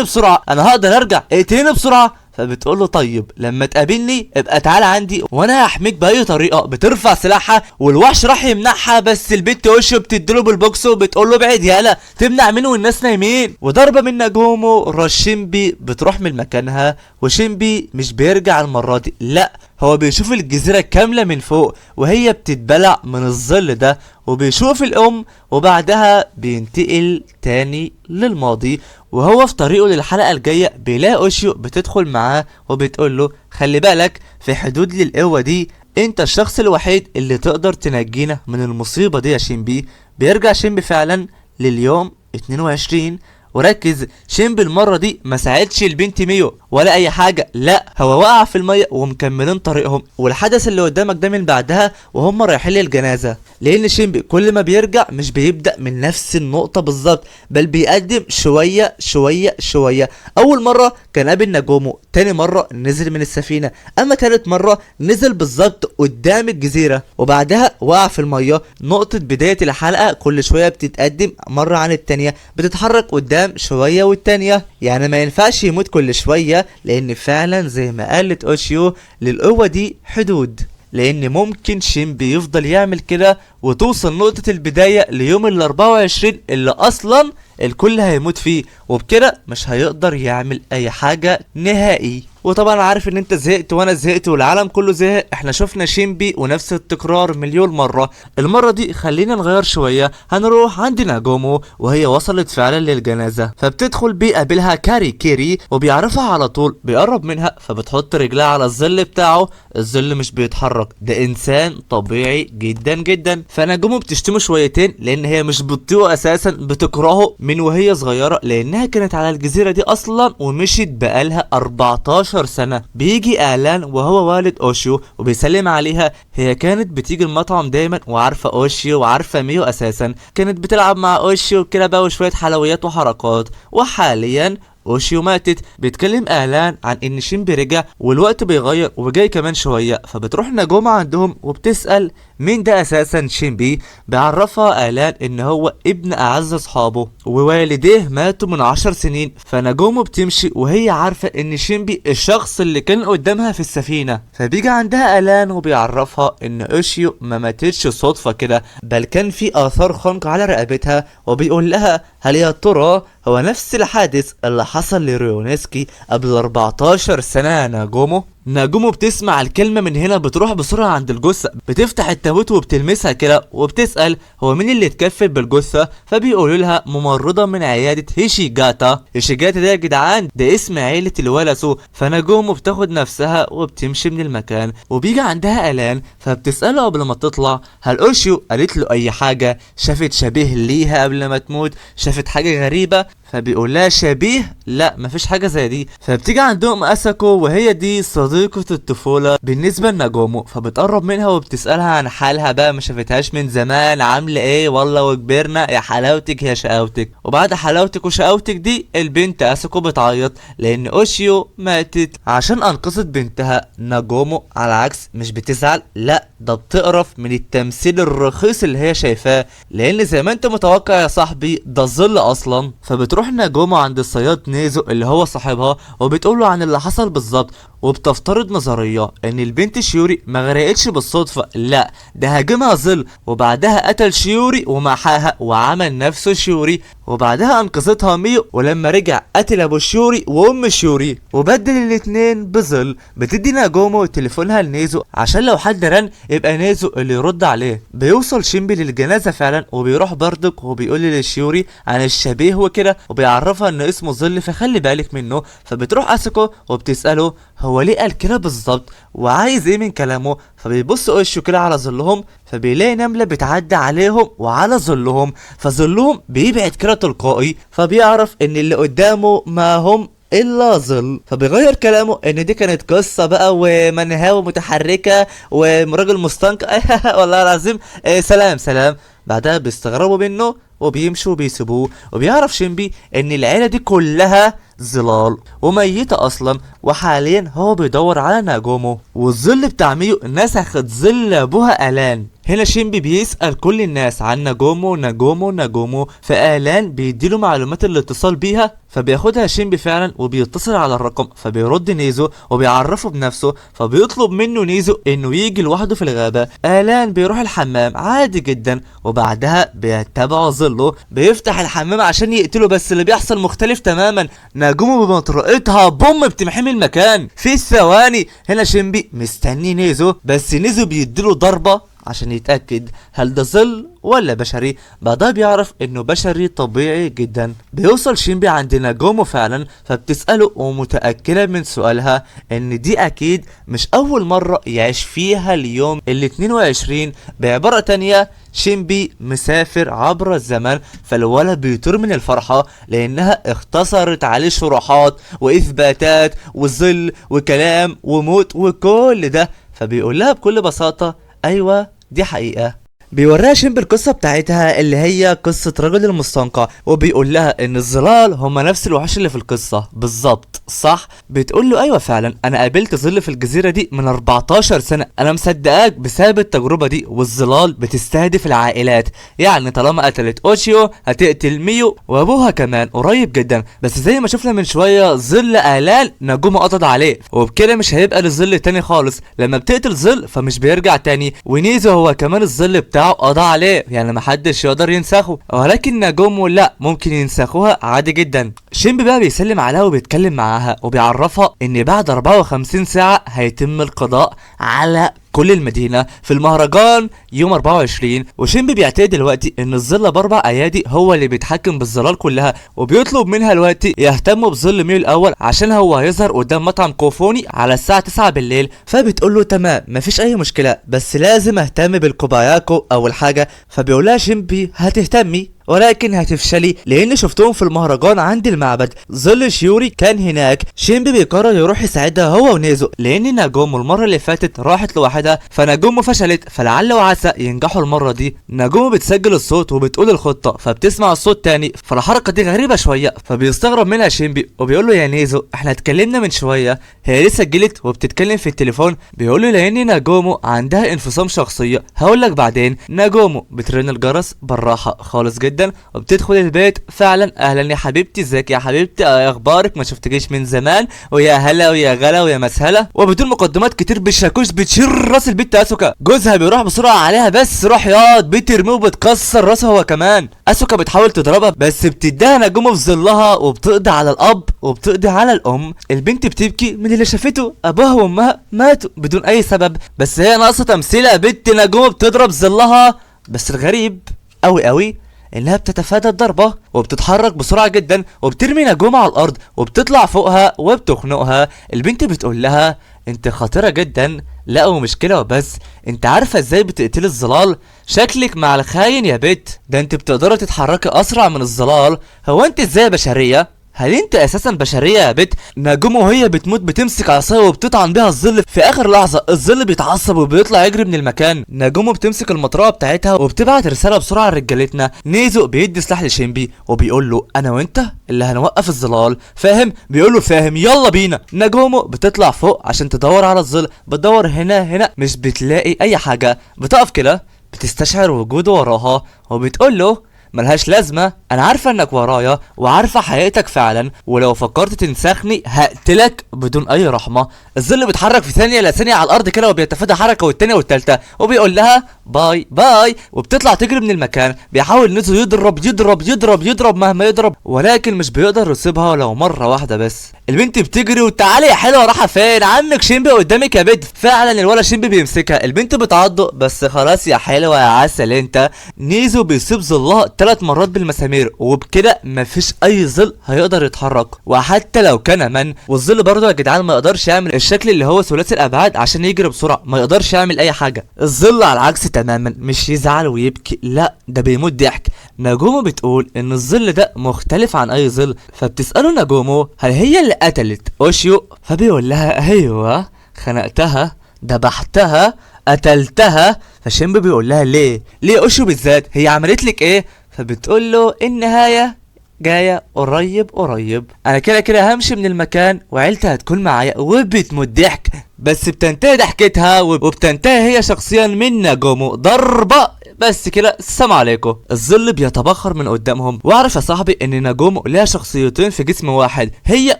بسرعه، انا هقدر ارجع، اقتليني بسرعه. فبتقول له طيب لما تقابلني ابقى تعالى عندي وانا هحميك باي طريقه. بترفع سلاحها والوحش راح يمنعها، بس البنت وشه بتديله بالبوكس وبتقول له ابعد يالا، تمنع منه والناس نايمين. وضربه من ناجومو راس شينبي بتروح من مكانها. وشينبي مش بيرجع المره دي، لا هو بيشوف الجزيره كامله من فوق وهي بتتبلع من الظل ده، وبيشوف الام. وبعدها بينتقل تاني للماضي، وهو في طريقه للحلقة الجاية بيلاقي اوشيو بتدخل معاه وبتقول له خلي بالك في حدود للقوة دي، انت الشخص الوحيد اللي تقدر تنجينا من المصيبة دي يا شينبي. بيرجع شينبي فعلا لليوم 22. وركز، شينبي المرة دي ما ساعدش البنت ميو ولا اي حاجة، لا هو وقع في المية ومكملين طريقهم. والحدث اللي قدامك ده من بعدها وهم رايحين للجنازة، لان شينبي كل ما بيرجع مش بيبدأ من نفس النقطة بالظبط، بل بيقدم شوية شوية شوية. اول مرة كان قابل ناجومو، تاني مرة نزل من السفينة، اما تالت مرة نزل بالظبط قدام الجزيرة، وبعدها وقع في المية. نقطة بداية الحلقة كل شوية بتتقدم مرة عن التانية، بتتحرك قدام شوية والتانية، يعني ما ينفعش يموت كل شوية، لان فعلا زي ما قالت اوشيو للقوة دي حدود، لان ممكن شينبي يفضل يعمل كده وتوصل نقطة البداية ليوم ال24 اللي اصلا الكل هيموت فيه، وبكده مش هيقدر يعمل اي حاجة نهائي. وطبعا عارف ان انت زهقت وانا زهقت والعالم كله زهق، احنا شفنا شينبي ونفس التكرار مليون مرة. المرة دي خلينا نغير شوية، هنروح عند ناجومو وهي وصلت فعلا للجنازة، فبتدخل بيقابلها كيري وبيعرفها على طول، بيقرب منها فبتحط رجلها على الظل بتاعه. الظل مش بيتحرك، ده انسان طبيعي جدا جدا. فناجومو بتشتمه شويتين لان هي مش بتطيقه اساسا، بتكرهه من وهي صغيرة لانها كانت على الجزيرة دي اصلا ومشيت بقالها 14 سنة. بيجي اعلان وهو والد اوشيو وبيسلم عليها. هي كانت بتيجي المطعم دايما وعارفة اوشيو وعارفة ميو اساسا، كانت بتلعب مع اوشيو كده بقى وشوية حلويات وحركات. وحاليا اوشيو ماتت. بيتكلم اعلان عن ان شينبي رجع والوقت بيغير وجاي كمان شوية. فبتروح ناجومو عندهم وبتسأل مين ده اساسا شينبي. بيعرفها اعلان ان هو ابن اعز اصحابه ووالديه ماتوا من 10 سنين. فناجومو بتمشي وهي عارفة ان شينبي الشخص اللي كان قدامها في السفينة. فبيجي عندها اعلان وبيعرفها ان اوشيو ما ماتتش صدفة كده، بل كان في اثار خنق على رقبتها. وبيقول لها هل يا ترى هو نفس الحادث اللي حصل لريونسكي قبل 14 سنة يا ناجومو؟ ناجومو بتسمع الكلمة من هنا بتروح بسرعة عند الجثة، بتفتح التابوت وبتلمسها كده وبتسأل هو مين اللي اتكفل بالجثة. فبيقولوا لها ممرضة من عيادة هيشيجاتا. هيشيجاتا ده يا جدعان ده اسم عيلة الولسو. فناجومو بتاخد نفسها وبتمشي من المكان وبيجي عندها اعلان. فبتسأله قبل ما تطلع هل اوشيو قالت له اي حاجة، شافت شبيه ليها قبل ما تموت، شافت حاجة غريبة. فبيقول لها شبيه؟ لا مفيش حاجه زي دي. فبتيجي عندهم اساكو وهي دي صديقه الطفوله بالنسبه لناجومو، فبتقرب منها وبتسالها عن حالها بقى، ما شافتهاش من زمان، عامله ايه والله وكبرنا يا حلاوتك يا شقاوتك. وبعد حلاوتك وشقاوتك دي البنت اساكو بتعيط لان اوشيو ماتت عشان انقذت بنتها. ناجومو على العكس مش بتزعل، لا ده بتقرف من التمثيل الرخيص اللي هي شايفاه، لان زي ما انت متوقع يا صاحبي ده ظل اصلا. فبتروح ناجومو عند الصياد نيزو اللي هو صاحبها وبتقوله عن اللي حصل بالظبط، وبتفترض نظريه ان البنت شيوري ما غرقتش بالصدفه، لا ده هاجمها ظل وبعدها قتل شيوري ومحاها وعمل نفسه شيوري، وبعدها انقذتها ميو، ولما رجع قتل ابو شيوري وام شيوري وبدل الاتنين بظل. بتدي ناجومو تليفونها لنيزو عشان لو حد رن يبقى نيزو اللي يرد عليه. بيوصل شينبي للجنازه فعلا وبيروح بردك وبيقول لشيوري عن الشبيه وكده وبيعرفها ان اسمه ظل فخلي بالك منه. فبتروح اساكو وبتساله هو ليه قال كده بالظبط وعايز ايه من كلامه. فبيبص وشه كده على ظلهم فبيلاقي نمله بتعدي عليهم وعلى ظلهم، فظلهم بيبعد كده تلقائي، فبيعرف ان اللي قدامه ما هم الا ظل. فبيغير كلامه ان دي كانت قصه بقى ومنهاوي متحركه وراجل مستنقع والله العظيم سلام سلام. بعدها بيستغربوا منه وبيمشوا وبيسيبوه، وبيعرف شينبي ان العيله دي كلها ظلال وميته اصلا، وحاليا هو بيدور على ناجومو. والظل بتاع ميو نسخت ظل ابوها الان. هنا شينبي بيسأل كل الناس عن ناجومو ناجومو ناجومو، فآلان بيديله معلومات الاتصال بيها، فبياخدها شينبي فعلا وبيتصل على الرقم، فبيرد نيزو وبيعرفه بنفسه، فبيطلب منه نيزو انه يجي لوحده في الغابة. آلان بيروح الحمام عادي جدا وبعدها بيتبعه ظله، بيفتح الحمام عشان يقتله بس اللي بيحصل مختلف تماما. ناجومو بمطرقتها بوم بتمحي المكان في ثواني. هنا شينبي مستني نيزو بس نيزو بيديله ضربة عشان يتأكد هل ده ظل ولا بشري. بعدها بيعرف انه بشري طبيعي جدا. بيوصل شينبي عند ناجومو فعلا فبتسأله ومتأكدة من سؤالها ان دي اكيد مش اول مرة يعيش فيها اليوم ال22. بعبارة تانية شينبي مسافر عبر الزمن، فالولد بيطير من الفرحة لانها اختصرت عليه شروحات واثباتات وظل وكلام وموت وكل ده. فبيقول لها بكل بساطة ايوه دي حقيقة. بيوريها شينبي القصة بتاعتها اللي هي قصة رجل المستنقع، وبيقول لها ان الظلال هما نفس الوحوش اللي في القصة بالظبط صح. بتقول له ايوه فعلا انا قابلت ظل في الجزيرة دي من 14 سنة، انا مصدقاك بسبب التجربة دي، والظلال بتستهدف العائلات، يعني طالما قتلت اوشيو هتقتل ميو وابوها كمان قريب جدا. بس زي ما شفنا من شوية ظل آلان ناجومو قضت عليه، وبكده مش هيبقى للظل تاني خالص، لما بتقتل ظل فمش بيرجع تاني، ونيزو هو كمان الظل بتاعه قضى عليه يعني محدش يقدر ينسخه، ولكن ناجومو لا ممكن ينسخوها عادي جدا. شينبي بقى بيسلم عليها وبيتكلم معاها وبيعرفها ان بعد 54 ساعة هيتم القضاء على كل المدينة في المهرجان يوم 24. وشينبي بيعتقد دلوقتي ان الظل باربع ايادي هو اللي بيتحكم بالظلال كلها، وبيطلب منها دلوقتي يهتموا بظل ميو الاول عشان هو هيظهر قدام مطعم كوفوني على الساعة 9 بالليل. فبتقول له تمام مفيش اي مشكلة بس لازم اهتم بالكوباياكو اول حاجة. فبيقولها شينبي هتهتمي ولكن هتفشلي لان شفتهم في المهرجان عند المعبد، ظل شيوري كان هناك. شينبي بيقرر يروح يساعدها هو ونيزو لان ناجومو المره اللي فاتت راحت لوحدها فناجومو فشلت، فلعل وعسى ينجحوا المره دي. ناجومو بتسجل الصوت وبتقول الخطه فبتسمع الصوت تاني، فالحركه دي غريبه شويه، فبيستغرب منها شينبي وبيقول له يا نيزو احنا اتكلمنا من شويه، هي ليه سجلت وبتتكلم في التليفون؟ بيقول له لان ناجومو عندها انفصام شخصيه، هقول لك بعدين. ناجومو بترن الجرس بالراحه خالص جدا وبتدخل البيت فعلا. اهلا يا حبيبتي ازيك يا حبيبتي اخبارك ما شفتكيش من زمان ويا هلا ويا غلا ويا مسهله. وبدون مقدمات كتير بالشاكوش بتشير راس البت اسوكا، جوزها بيروح بسرعه عليها بس روح ياض بترميه وبتكسر راسها هو كمان. اسوكا بتحاول تضربها بس بتديها ناجومو في ظلها وبتقضي على الاب وبتقضي على الام. البنت بتبكي من اللي شافته، ابوها وامها ماتوا بدون اي سبب، بس هي ناقصه تمثيلها بنت ناجومو بتضرب ظلها. بس الغريب قوي قوي انها بتتفادى الضربة وبتتحرك بسرعة جدا وبترمي ناجومو على الارض وبتطلع فوقها وبتخنقها. البنت بتقول لها انت خطيرة جدا لا ومش كده وبس، انت عارفه ازاي بتقتلي الظلال؟ شكلك مع الخاين يا بت، ده انت بتقدري تتحركي اسرع من الظلال. هو انت ازاي بشريه؟ هل انت اساسا بشريه يا بت؟ نجوم وهي بتموت بتمسك عصايه وبتطعن بيها الظل في اخر لحظه، الظل بيتعصب وبيطلع يجري من المكان. نجوم بتمسك المطرقه بتاعتها وبتبعت رساله بسرعه لرجالتنا. نيزو بيدي سلاح لشينبي وبيقول له انا وانت اللي هنوقف الظلال، فاهم؟ بيقول له فاهم، يلا بينا. نجوم بتطلع فوق عشان تدور على الظل، بتدور هنا مش بتلاقي اي حاجه، بتقف كده بتستشعر وجوده وراها وبتقول له ملهاش لازمة، أنا عارفة إنك ورايا وعارفة حقيقتك فعلا، ولو فكرت تنسخني هقتلك بدون أي رحمة. الظل بيتحرك في ثانية لا ثانية على الأرض كده وبيتفادى حركة والتانية والتالتة وبيقول لها باي باي وبتطلع تجري من المكان. بيحاول نيزو يضرب مهما يضرب، ولكن مش بيقدر يصيبها ولو مرة واحدة بس. البنت بتجري وتعالي يا حلوة رايحة فين؟ عمك شينبي قدامك يا بنت. فعلا الولا شينبي بيمسكها، البنت بتعضه بس خلاص يا حلوة يا عسل انت. نيزو بيصيب ظلها 3 مرات بالمسامير وبكده مفيش اي ظل هيقدر يتحرك، وحتى لو كان من والظل برضه يا جدعان ما يقدرش يعمل الشكل اللي هو ثلاثي الابعاد عشان يجري بسرعه، ما يقدرش يعمل اي حاجه. الظل على العكس تماما، مش يزعل ويبكي، لا ده بيموت ضحك. نجومو بتقول ان الظل ده مختلف عن اي ظل، فبتساله نجومو هل هي اللي قتلت اوشيو؟ فبيقول لها ايوه، خنقتها، ذبحتها، قتلتها. فشينبي بيقول لها ليه اوشيو بالذات؟ هي عملت لك ايه؟ فبتقول له النهايه جايه قريب، انا كده همشي من المكان وعيلتي هتكون معايا، وبتموت ضحك. بس بتنتهي ضحكتها وبتنتهي هي شخصيا من نجومو ضربه بس كده. السلام عليكم. الظل بيتبخر من قدامهم، واعرف يا صاحبي ان نجومو ليها شخصيتين في جسم واحد، هي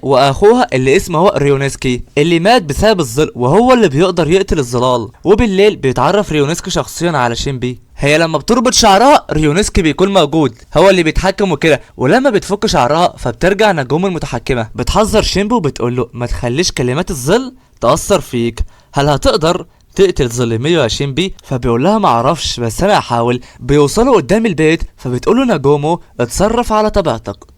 واخوها اللي اسمه هو ريونسكي اللي مات بسبب الظل، وهو اللي بيقدر يقتل الظلال. وبالليل بيتعرف ريونسكي شخصيا على شينبي. هي لما بتربط شعرها ريونسكي بيكون موجود، هو اللي بيتحكم وكده، ولما بتفك شعرها فبترجع نجوم المتحكمه. بتحذر شينبي وبتقول له ما تخليش كلمات الظل تأثر فيك، هل هتقدر تقتل ظل ميو يا شينبي؟ فبيقول لها ما اعرفش بس انا هحاول. بيوصلوا قدام البيت فبتقول له نجومو اتصرف على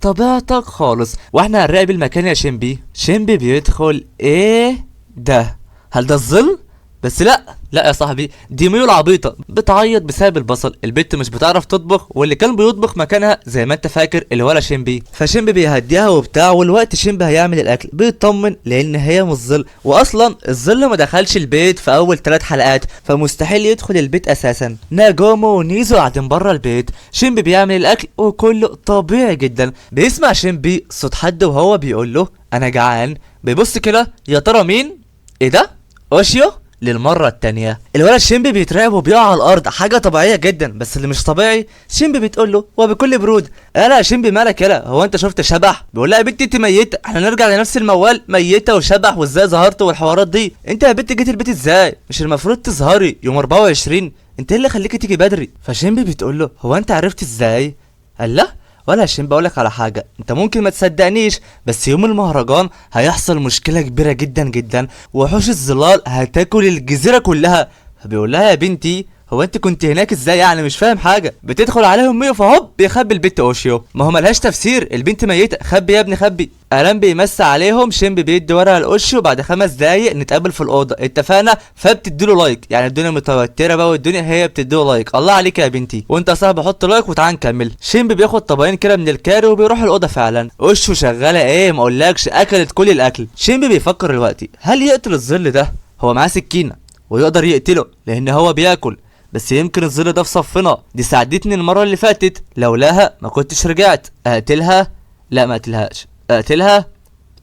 طبيعتك خالص واحنا هنراقب المكان يا شينبي. شينبي بيدخل ايه ده؟ هل ده الظل؟ بس لا يا صاحبي، دي ميو العبيطه بتعيط بسبب البصل. البت مش بتعرف تطبخ، واللي كان بيطبخ مكانها زي ما انت فاكر اللي ولا شينبي. فشينبي بيهديها وبتاع، والوقت شينبي هيعمل الاكل بيطمن لان هي مش ظل، واصلا الظل ما دخلش البيت في اول 3 حلقات فمستحيل يدخل البيت اساسا. ناجومو ونيزو قاعدين بره البيت، شينبي بيعمل الاكل وكله طبيعي جدا. بيسمع شينبي صوت حد وهو بيقول له انا جعان. بيبص كده يا ترى مين؟ ايه ده؟ اوشيو؟ للمرة التانية الولد شينبي بيترعب وبيقع على الارض، حاجة طبيعية جدا. بس اللي مش طبيعي شينبي بتقول له وبكل برود يلا يا شينبي مالك يلا، هو انت شفت شبح؟ بيقول لها يا بنتي انت ميتة، احنا نرجع لنفس الموال، ميتة وشبح وازاي ظهرت والحوارات دي. انت يا بنتي جيت البيت ازاي؟ مش المفروض تظهري يوم 24؟ انت ايه اللي خليكي تيجي بدري؟ فشينبي بتقول له هو انت عرفت ازاي؟ قال لا ولا شينبي بقولك على حاجة، انت ممكن ما تصدقنيش بس يوم المهرجان هيحصل مشكلة كبيرة جدا وحوش الظلال هتاكل الجزيرة كلها. فبيقول لها يا بنتي هو انت كنت هناك ازاي يعني؟ مش فاهم حاجه. بتدخل عليهم ميو فهوب بيخبي البت اوشيو، ما هو ملهاش تفسير، البنت ميته، خبي يا ابني خبي. الان بيمس عليهم، شينبي بيدي ورقه لاوشيو بعد 5 دقايق نتقابل في الاوضه، اتفقنا؟ فبتديله لايك، يعني الدنيا متوتره بقى والدنيا هي بتديله لايك، الله عليك يا بنتي، وانت يا صاحبي حط لايك وتعال نكمل. شينبي بياخد طبقين كده من الكاري وبيروح الاوضه فعلا. اوشيو شغاله ايه ما اقولكش، اكلت كل الاكل. شينبي بيفكر دلوقتي هل يقتل الظل ده؟ هو معاه سكينه ويقدر يقتله لان هو بياكل، بس يمكن الظل ده في صفنا، دي ساعدتني المره اللي فاتت، لولاها ما كنتش رجعت. اقتلها؟ لا ما اقتلهاش. اقتلها؟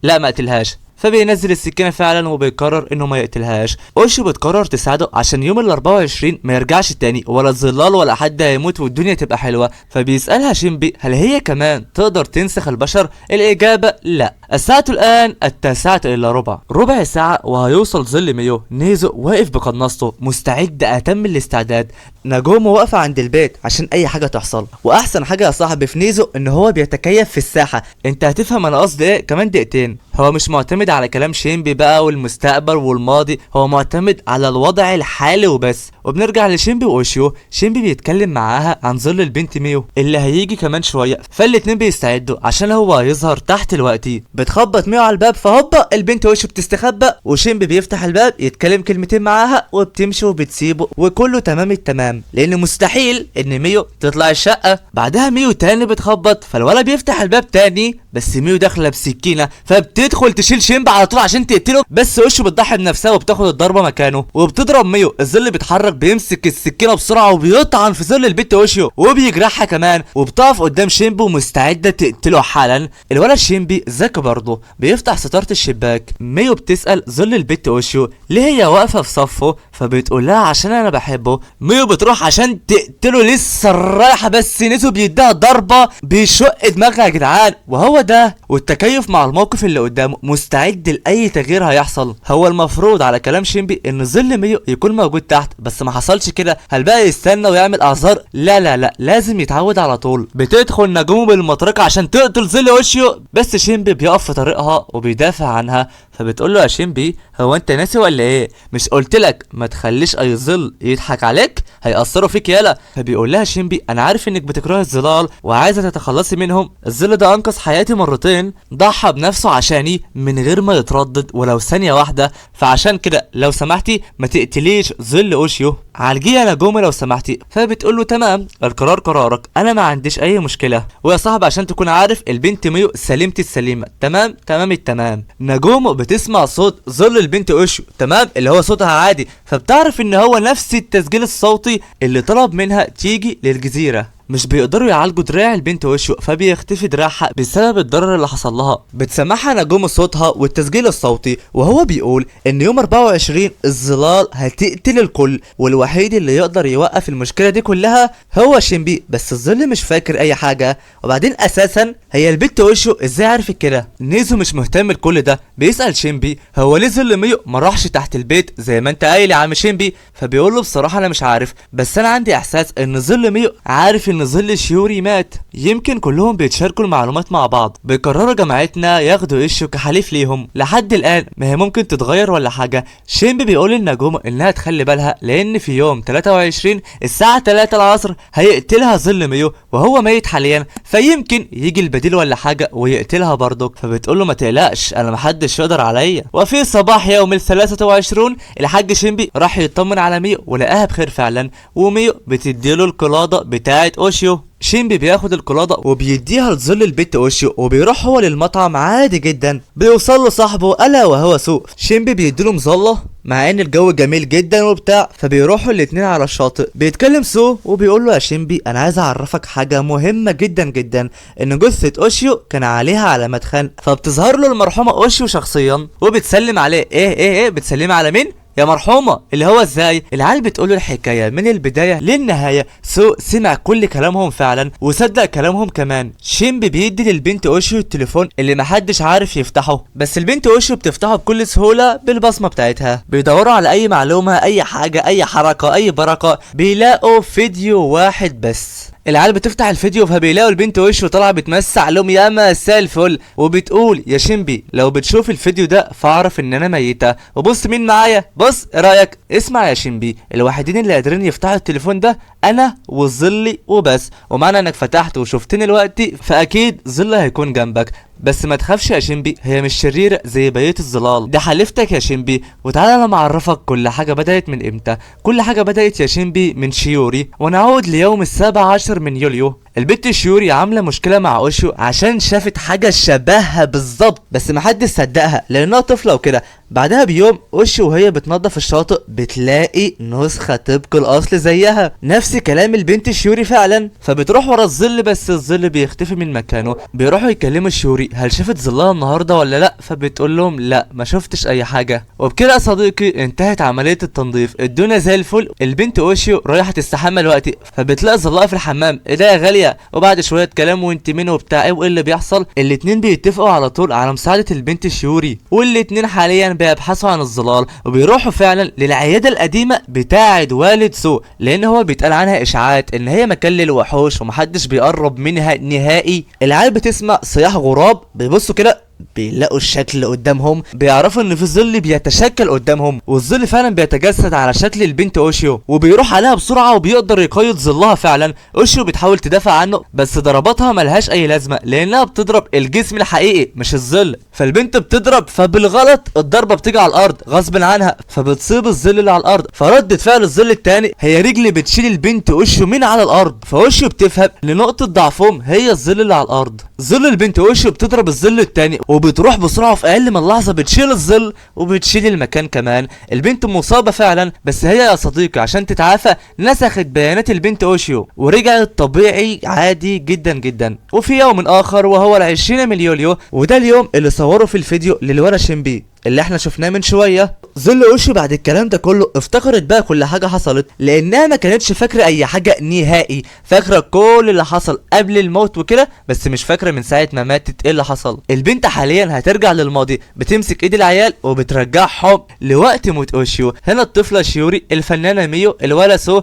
لا ما اقتلهاش. فبينزل السكينه فعلا وبيقرر انه ما يقتلهاش. اوشي بتقرر تساعده عشان يوم ال 24 ما يرجعش تاني، ولا الظلال ولا حد هيموت والدنيا تبقى حلوه. فبيسالها شينبي هل هي كمان تقدر تنسخ البشر؟ الاجابه لا. الساعه الان 9:15، ربع ساعه وهيوصل ظل ميو. نيزو واقف بقناصته مستعد اتم الاستعداد. نجومو واقفه عند البيت عشان اي حاجه تحصل، واحسن حاجه يا صاحبي في نيزو ان هو بيتكيف في الساحه. انت هتفهم انا قصدي ايه كمان دقيقتين. هو مش معتمد على كلام شينبي بقى والمستقبل والماضي، هو معتمد على الوضع الحالي وبس. وبنرجع لشينبي واوشيو، شينبي بيتكلم معاها عن ظل البنت ميو اللي هيجي كمان شويه، فالاتنين بيستعدوا عشان هو هيظهر تحت دلوقتي. بتخبط ميو على الباب، فهوبا البنت وشه بتستخبى وشينبي بيفتح الباب يتكلم كلمتين معاها وبتمشي وبتسيبه وكله تمام التمام، لان مستحيل ان ميو تطلع الشقه. بعدها ميو تاني بتخبط، فالولد بيفتح الباب تاني بس ميو داخله بسكينه، فبتدخل تشيل شينبي على طول عشان تقتله، بس وشه بتضحي بنفسها وبتاخد الضربه مكانه وبتضرب ميو. الظل بيتحرك بيمسك السكينه بسرعه وبيطعن في ظل البنت وشه وبيجرحها كمان، وبتقف قدام شينبي ومستعده تقتله حالا. الولد شينبي ذكي برضه بيفتح ستاره الشباك. ميو بتسال ظل البنت وشه ليه هي واقفه في صفه، فبتقول لها عشان انا بحبه. ميو بتروح عشان تقتله لسه رايحه، بس نيزو بيديها ضربه بيشق دماغها يا جدعان. وهو ده والتكيف مع الموقف اللي قدامه، مستعد لاي تغيير هيحصل. هو المفروض على كلام شينبي ان ظل ميو يكون موجود تحت، بس ما حصلش كده. هل بقى يستنى ويعمل اعذار؟ لا لا لا، لازم يتعود على طول. بتدخل نجومه بالمطرقه عشان تقتل ظل وشه، بس شينبي بيقف في طريقها وبيدافع عنها. فبتقول له يا شينبي هو انت ناسي ولا ايه؟ مش قلت لك ما تخليش اي ظل يضحك عليك، هيأثروا فيك يالا. فبيقول لها شينبي انا عارف انك بتكرهي الظلال وعايزه تتخلصي منهم، الظل ده انقذ حياتي مرتين، ضحى بنفسه عشاني من غير ما يتردد ولو ثانيه واحده، فعشان كده لو سمحتي ما تقتليش ظل اوشيو، عالجيه يا نجومه لو سمحتي. فبتقول له تمام، القرار قرارك، انا ما عنديش اي مشكله. ويا صاحبي عشان تكون عارف البنت ميو سليمه السليمه، تمام تمام التمام. نجومه بتسمع صوت ظل البنت اوشيو تمام اللي هو صوتها عادي، فبتعرف ان هو نفس التسجيل الصوتي اللي طلب منها تيجي للجزيره. مش بيقدروا يعالجوا دراع البنت وشه، فبيختفي دراعها بسبب الضرر اللي حصل لها. بتسمعها نجوم صوتها والتسجيل الصوتي وهو بيقول ان يوم 24 الظلال هتقتل الكل، والوحيد اللي يقدر يوقف المشكله دي كلها هو شينبي. بس الظل مش فاكر اي حاجه. وبعدين اساسا هي البنت وشه ازاي عرفت كده؟ نيزو مش مهتم لكل ده، بيسال شينبي هو ليه ظل ميو ما راحش تحت البيت زي ما انت قايل يا عم شينبي؟ فبيقول له بصراحه انا مش عارف، بس انا عندي احساس ان ظل ميو عارف ان ظل شيوري مات، يمكن كلهم بيتشاركوا المعلومات مع بعض. بيقرروا جماعتنا ياخدوا ايشو كحليف ليهم. لحد الان ما هي ممكن تتغير ولا حاجه. شينبي بيقول للنجوم انها تخلي بالها لان في يوم 23 الساعه 3 العصر هيقتلها ظل ميو وهو ميت حاليا، فيمكن يجي البديل ولا حاجه ويقتلها برضك. فبتقول له ما تقلقش انا محدش يقدر عليا. وفي صباح يوم ال 23 الحاج شينبي راح يطمن على ميو ولقاها بخير فعلا، وميو بتديله القلاده بتاعه اوشيو. شينبي بياخد القلاده وبيديها لظل البيت اوشيو وبيروح هو للمطعم عادي جدا. بيوصل له صاحبه الا وهو سوق. شينبي بيديله مظله مع ان الجو جميل جدا وبتاع، فبيروحوا الاتنين على الشاطئ. بيتكلم سو وبيقول له يا شينبي انا عايز اعرفك حاجه مهمه جدا جدا، ان جثه اوشيو كان عليها علامات خنق. فبتظهر له المرحومه اوشيو شخصيا وبتسلم عليه. ايه بتسلمي على مين يا مرحومه؟ اللي هو ازاي؟ العيال بتقول له الحكايه من البدايه للنهايه. سو سمع كل كلامهم فعلا وصدق كلامهم كمان. شينبي بيدي للبنت اوشيو التليفون اللي محدش عارف يفتحه، بس البنت اوشيو بتفتحه بكل سهوله بالبصمه بتاعتها. بيدوروا على اي معلومه، اي حاجه، اي حركه، اي بركه، بيلاقوا فيديو واحد بس. العيال بتفتح الفيديو فبيلاقوا البنت وشه طالعه بتمسح لهم يا مساء الفل، وبتقول يا شينبي لو بتشوف الفيديو ده فاعرف ان انا ميته، وبص مين معايا، بص ايه رايك؟ اسمع يا شينبي، الوحيدين اللي قادرين يفتحوا التليفون ده انا وظلي وبس، ومعنى انك فتحت وشفتني دلوقتي فاكيد ظل هيكون جنبك. بس ما تخافش يا شينبي، هي مش شريرة زي بقية الظلال، ده حلفتك يا شينبي. وتعالى انا معرفك كل حاجة بدأت من امتى. كل حاجة بدأت يا شينبي من شيوري، ونعود ليوم 17 من يوليو. البت شيوري عامله مشكله مع اوشيو عشان شافت حاجه شبهها بالظبط، بس محدش صدقها لانها طفله وكده. بعدها بيوم اوشيو وهي بتنظف الشاطئ بتلاقي نسخه طبق الاصل زيها، نفس كلام البنت شيوري فعلا. فبتروح ورا الظل بس الظل بيختفي من مكانه. بيروحوا يكلموا شيوري هل شافت ظلها النهارده ولا لا، فبتقول لهم لا ما شفتش اي حاجه. وبكده يا صديقي انتهت عمليه التنظيف، الدنيا زي الفل. البنت اوشيو رايحه تستحمى دلوقتي فبتلاقي ظلها في الحمام. ايه ده يا غاليه؟ وبعد شويه كلام وانت مين وبتاع ايه وايه اللي بيحصل، الاتنين بيتفقوا على طول على مساعده البنت شيوري، والاتنين حاليا بيبحثوا عن الظلال. وبيروحوا فعلا للعياده القديمه بتاعه والد سو، لان هو بيتقال عنها اشاعات ان هي مكان للوحوش ومحدش بيقرب منها نهائي. العيال بتسمع صياح غراب، بيبصوا كده بيلاقوا الشكل قدامهم، بيعرفوا ان في ظل بيتشكل قدامهم، والظل فعلا بيتجسد على شكل البنت اوشيو، وبيروح عليها بسرعه وبيقدر يقيد ظلها فعلا. اوشيو بتحاول تدافع عنه بس ضرباتها ملهاش اي لازمه لانها بتضرب الجسم الحقيقي مش الظل، فالبنت بتضرب فبالغلط الضربه بتيجي على الارض غصب عنها فبتصيب الظل اللي على الارض، فردة فعل الظل التاني هي رجل بتشيل البنت اوشيو من على الارض، فاوشيو بتفهم ان نقطه ضعفهم هي الظل اللي على الارض. ظل البنت اوشيو بتضرب الظل التاني وبتروح بسرعه في اقل من لحظه بتشيل الظل وبتشيل المكان كمان. البنت مصابه فعلا بس هي يا صديقي عشان تتعافى نسخت بيانات البنت اوشيو ورجعت طبيعي عادي جدا جدا. وفي يوم اخر وهو ال20 من يوليو، وده اليوم اللي صوروا في الفيديو للولا شينبي اللي احنا شفناه من شويه، ظل اوشيو بعد الكلام ده كله افتكرت بقى كل حاجه حصلت لانها ما كانتش فاكره اي حاجه نهائي، فاكره كل اللي حصل قبل الموت وكده بس مش فاكره من ساعه ما ماتت ايه اللي حصل. البنت حاليا هترجع للماضي بتمسك ايد العيال وبترجعهم لوقت موت اوشيو. هنا الطفله شيوري، الفنانه ميو، الولا سو،